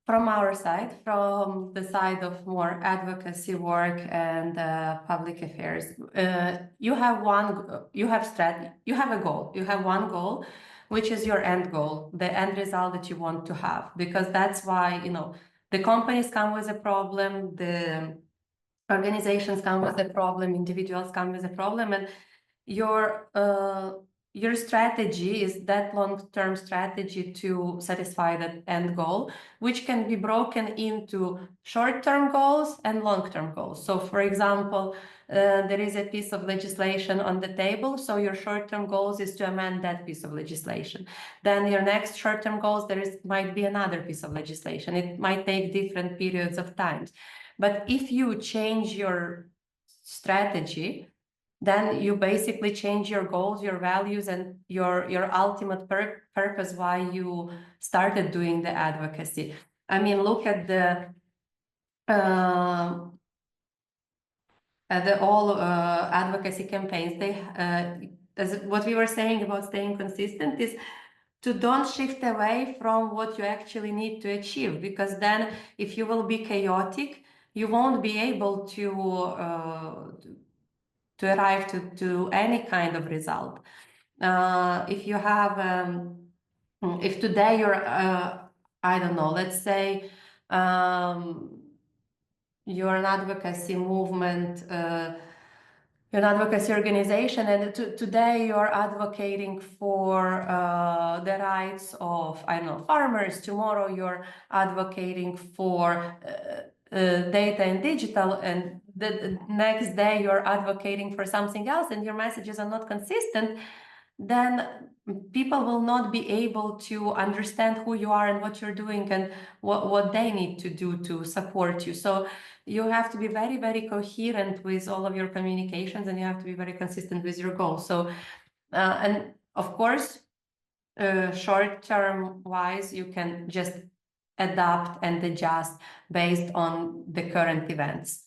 from our side, from the side of more advocacy work and public affairs, you have a goal. You have one goal, which is your end goal, the end result that you want to have, because that's why, the companies come with a problem, the organizations come with a problem, individuals come with a problem, and your strategy is that long-term strategy to satisfy that end goal, which can be broken into short-term goals and long-term goals. So, for example, there is a piece of legislation on the table, so your short-term goals is to amend that piece of legislation. Then your next short-term goals, might be another piece of legislation. It might take different periods of time. But if you change your strategy, then you basically change your goals, your values, and your ultimate purpose why you started doing the advocacy. I mean, look at the all advocacy campaigns. They as what we were saying about staying consistent is to don't shift away from what you actually need to achieve, because then if you will be chaotic, you won't be able to arrive to any kind of result. If you have, if today you're, I don't know, let's say you're an advocacy movement, you're an advocacy organization, and today you're advocating for the rights of, I don't know, farmers. Tomorrow you're advocating for data and digital, and the next day you're advocating for something else, and your messages are not consistent, then people will not be able to understand who you are and what you're doing and what they need to do to support you. So you have to be very, very coherent with all of your communications, and you have to be very consistent with your goals. So, and of course, short-term wise, you can just adapt and adjust based on the current events.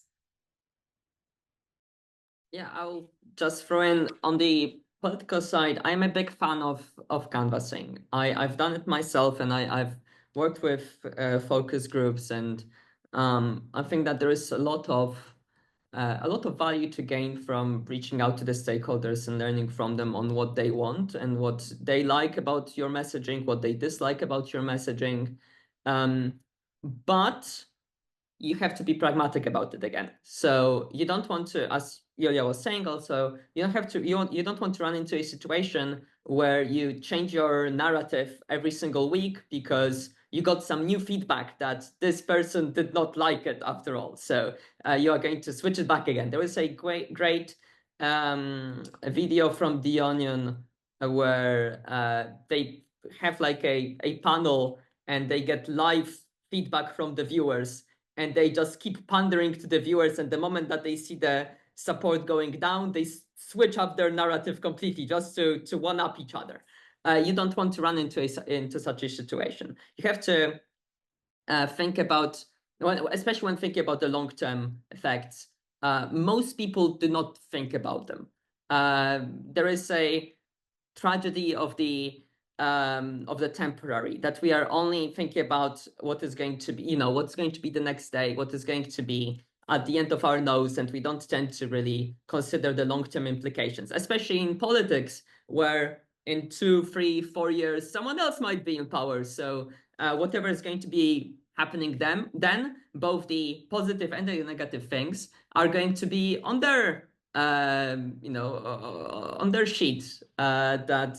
Yeah, I'll just throw in on the political side. I'm a big fan of canvassing. I've done it myself, and I've worked with focus groups, and I think that there is a lot of value to gain from reaching out to the stakeholders and learning from them on what they want and what they like about your messaging, what they dislike about your messaging. But you have to be pragmatic about it again. So you don't want to, as Yulia was saying also, you don't want to run into a situation where you change your narrative every single week because you got some new feedback that this person did not like it after all. So you are going to switch it back again. There was a great a video from The Onion where they have like a panel and they get live feedback from the viewers. and they just keep pandering to the viewers, and the moment that they see the support going down, they switch up their narrative completely just to one-up each other. You don't want to run into such a situation. You have to think about, especially when thinking about the long-term effects, most people do not think about them. There is a tragedy of the temporary, that we are only thinking about what is going to be, what's going to be the next day, what is going to be at the end of our nose, and we don't tend to really consider the long-term implications, especially in politics, where in 2, 3, 4 years, someone else might be in power. So whatever is going to be happening then both the positive and the negative things are going to be on their on their sheet that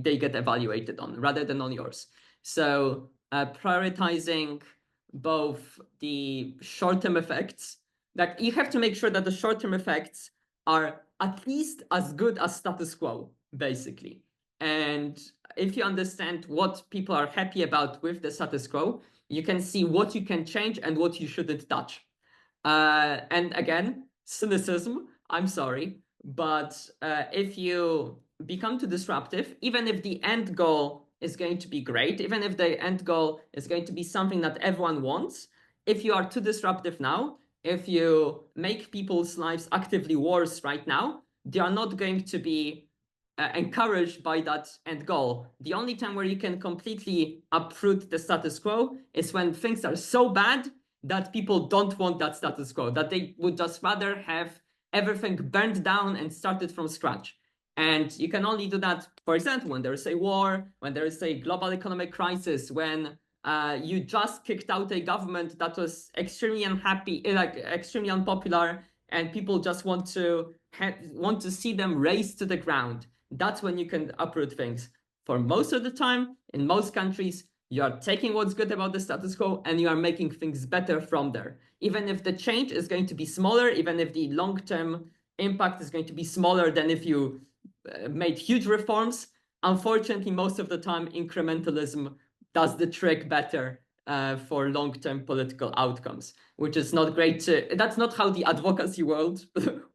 they get evaluated on, rather than on yours. So prioritizing both the short-term effects, like you have to make sure that the short-term effects are at least as good as status quo, basically. And if you understand what people are happy about with the status quo, you can see what you can change and what you shouldn't touch. And again, cynicism, I'm sorry, but if you become too disruptive, even if the end goal is going to be great, even if the end goal is going to be something that everyone wants, if you are too disruptive now, if you make people's lives actively worse right now, they are not going to be encouraged by that end goal. The only time where you can completely uproot the status quo is when things are so bad that people don't want that status quo, that they would just rather have everything burned down and started from scratch. And you can only do that, for example, when there is a war, when there is a global economic crisis, when you just kicked out a government that was extremely unhappy, like extremely unpopular, and people just want to see them razed to the ground. That's when you can uproot things. For most of the time, in most countries, you are taking what's good about the status quo and you are making things better from there. Even if the change is going to be smaller, even if the long-term impact is going to be smaller than if you made huge reforms, unfortunately, most of the time, incrementalism does the trick better for long-term political outcomes, which is not great. That's not how the advocacy world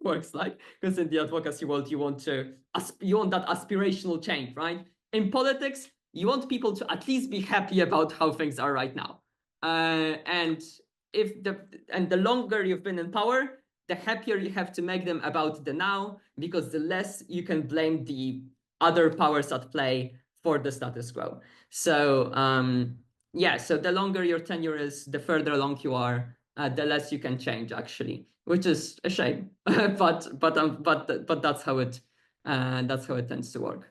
works like, because in the advocacy world, you want that aspirational change, right? In politics, you want people to at least be happy about how things are right now. And the longer you've been in power, the happier you have to make them about the now, because the less you can blame the other powers at play for the status quo. So so the longer your tenure is, the further along you are, the less you can change, actually, which is a shame. but that's how it tends to work.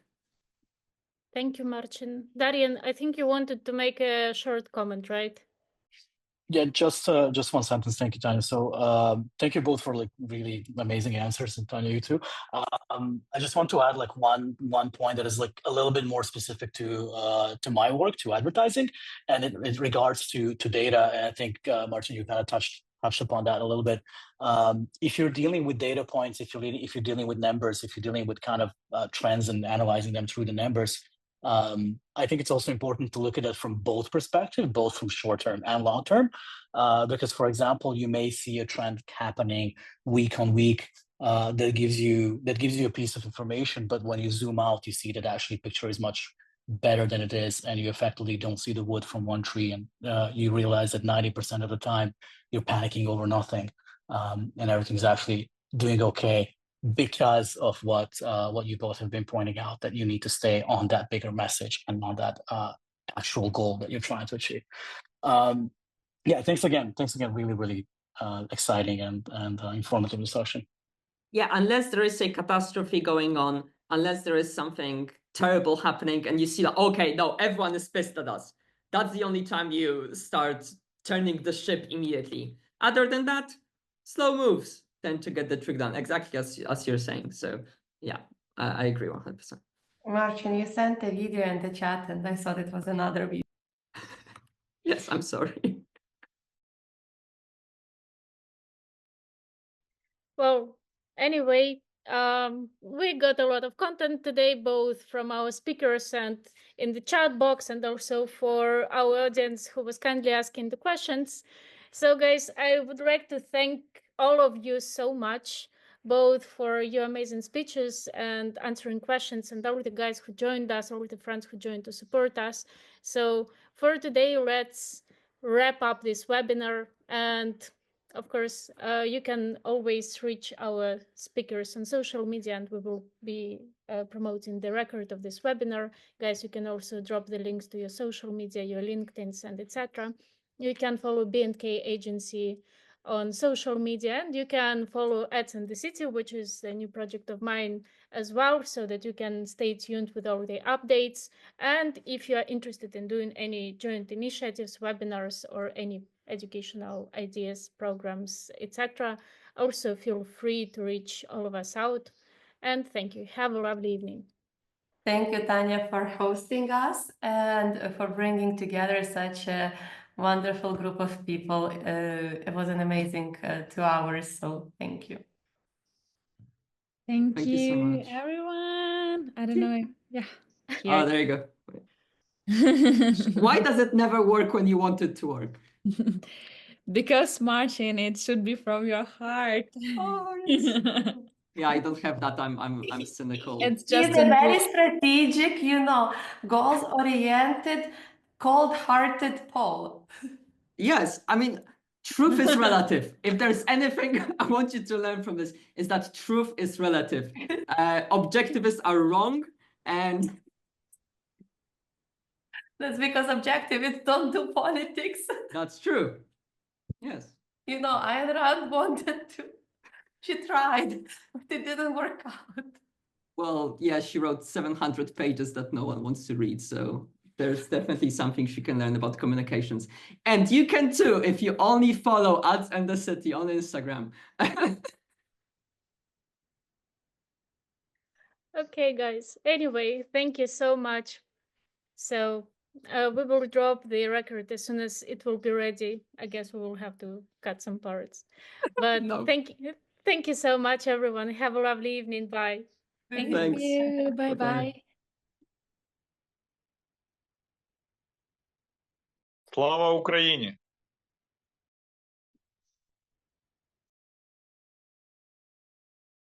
Thank you, Marcin. Darian, I think you wanted to make a short comment, right? Yeah, just one sentence. Thank you, Tanya. So thank you both for like really amazing answers, and Tanya, you too. I just want to add like one point that is like a little bit more specific to my work, to advertising, and it regards to data. And I think Marcin, you kind of touched upon that a little bit. If you're dealing with data points, if you're dealing with numbers, if you're dealing with kind of trends and analyzing them through the numbers, I think it's also important to look at it from both perspectives, both from short term and long term, because, for example, you may see a trend happening week on week that gives you a piece of information, but when you zoom out, you see that actually picture is much better than it is, and you effectively don't see the wood from one tree, and you realize that 90% of the time you're panicking over nothing, and everything's actually doing okay, because of what you both have been pointing out, that you need to stay on that bigger message and on that actual goal that you're trying to achieve. Thanks again. Really exciting and informative discussion. Yeah, unless there is a catastrophe going on, unless there is something terrible happening and you see that, okay, no, everyone is pissed at us. That's the only time you start turning the ship immediately. Other than that, slow moves tend to get the trick done, exactly as you're saying. So yeah, I agree 100%. Marcin, you sent a video in the chat and I thought it was another video. Yes, I'm sorry. Well, anyway, we got a lot of content today, both from our speakers and in the chat box, and also for our audience who was kindly asking the questions. So guys, I would like to thank all of you so much, both for your amazing speeches and answering questions, and all the guys who joined us, all the friends who joined to support us. So for today, let's wrap up this webinar. And of course, you can always reach our speakers on social media, and we will be promoting the record of this webinar. Guys, you can also drop the links to your social media, your LinkedIn's, and etc. You can follow B&K Agency on social media, and you can follow Ads in the City, which is a new project of mine as well, so that you can stay tuned with all the updates. And if you are interested in doing any joint initiatives, webinars, or any educational ideas, programs, etc., also feel free to reach all of us out. And thank you. Have a lovely evening. Thank you, Tanya, for hosting us and for bringing together such a wonderful group of people. It was an amazing 2 hours, so thank you. Thank Thank you so you, much. everyone. I don't know. Yeah. Oh, there you go. Why does it never work when you want it to work? Because Marcin, it should be from your heart. Oh, yes. Yeah, I don't have that. I'm cynical. It's He's just a very strategic, goals-oriented, cold-hearted Paul. Yes, I mean, truth is relative. If there's anything I want you to learn from this, is that truth is relative. Objectivists are wrong, and That's because objectivists don't do politics. that's true. Yes. Ayn Rand wanted to. She tried, but it didn't work out. Well, yeah, she wrote 700 pages that no one wants to read, so there's definitely something she can learn about communications. And you can too, if you only follow Ads and the City on Instagram. Okay, guys. Anyway, thank you so much. So we will drop the record as soon as it will be ready. I guess we will have to cut some parts. But No. thank you so much, everyone. Have a lovely evening. Bye. Thank Thanks. you. Bye-bye. Bye-bye. Слава Україні!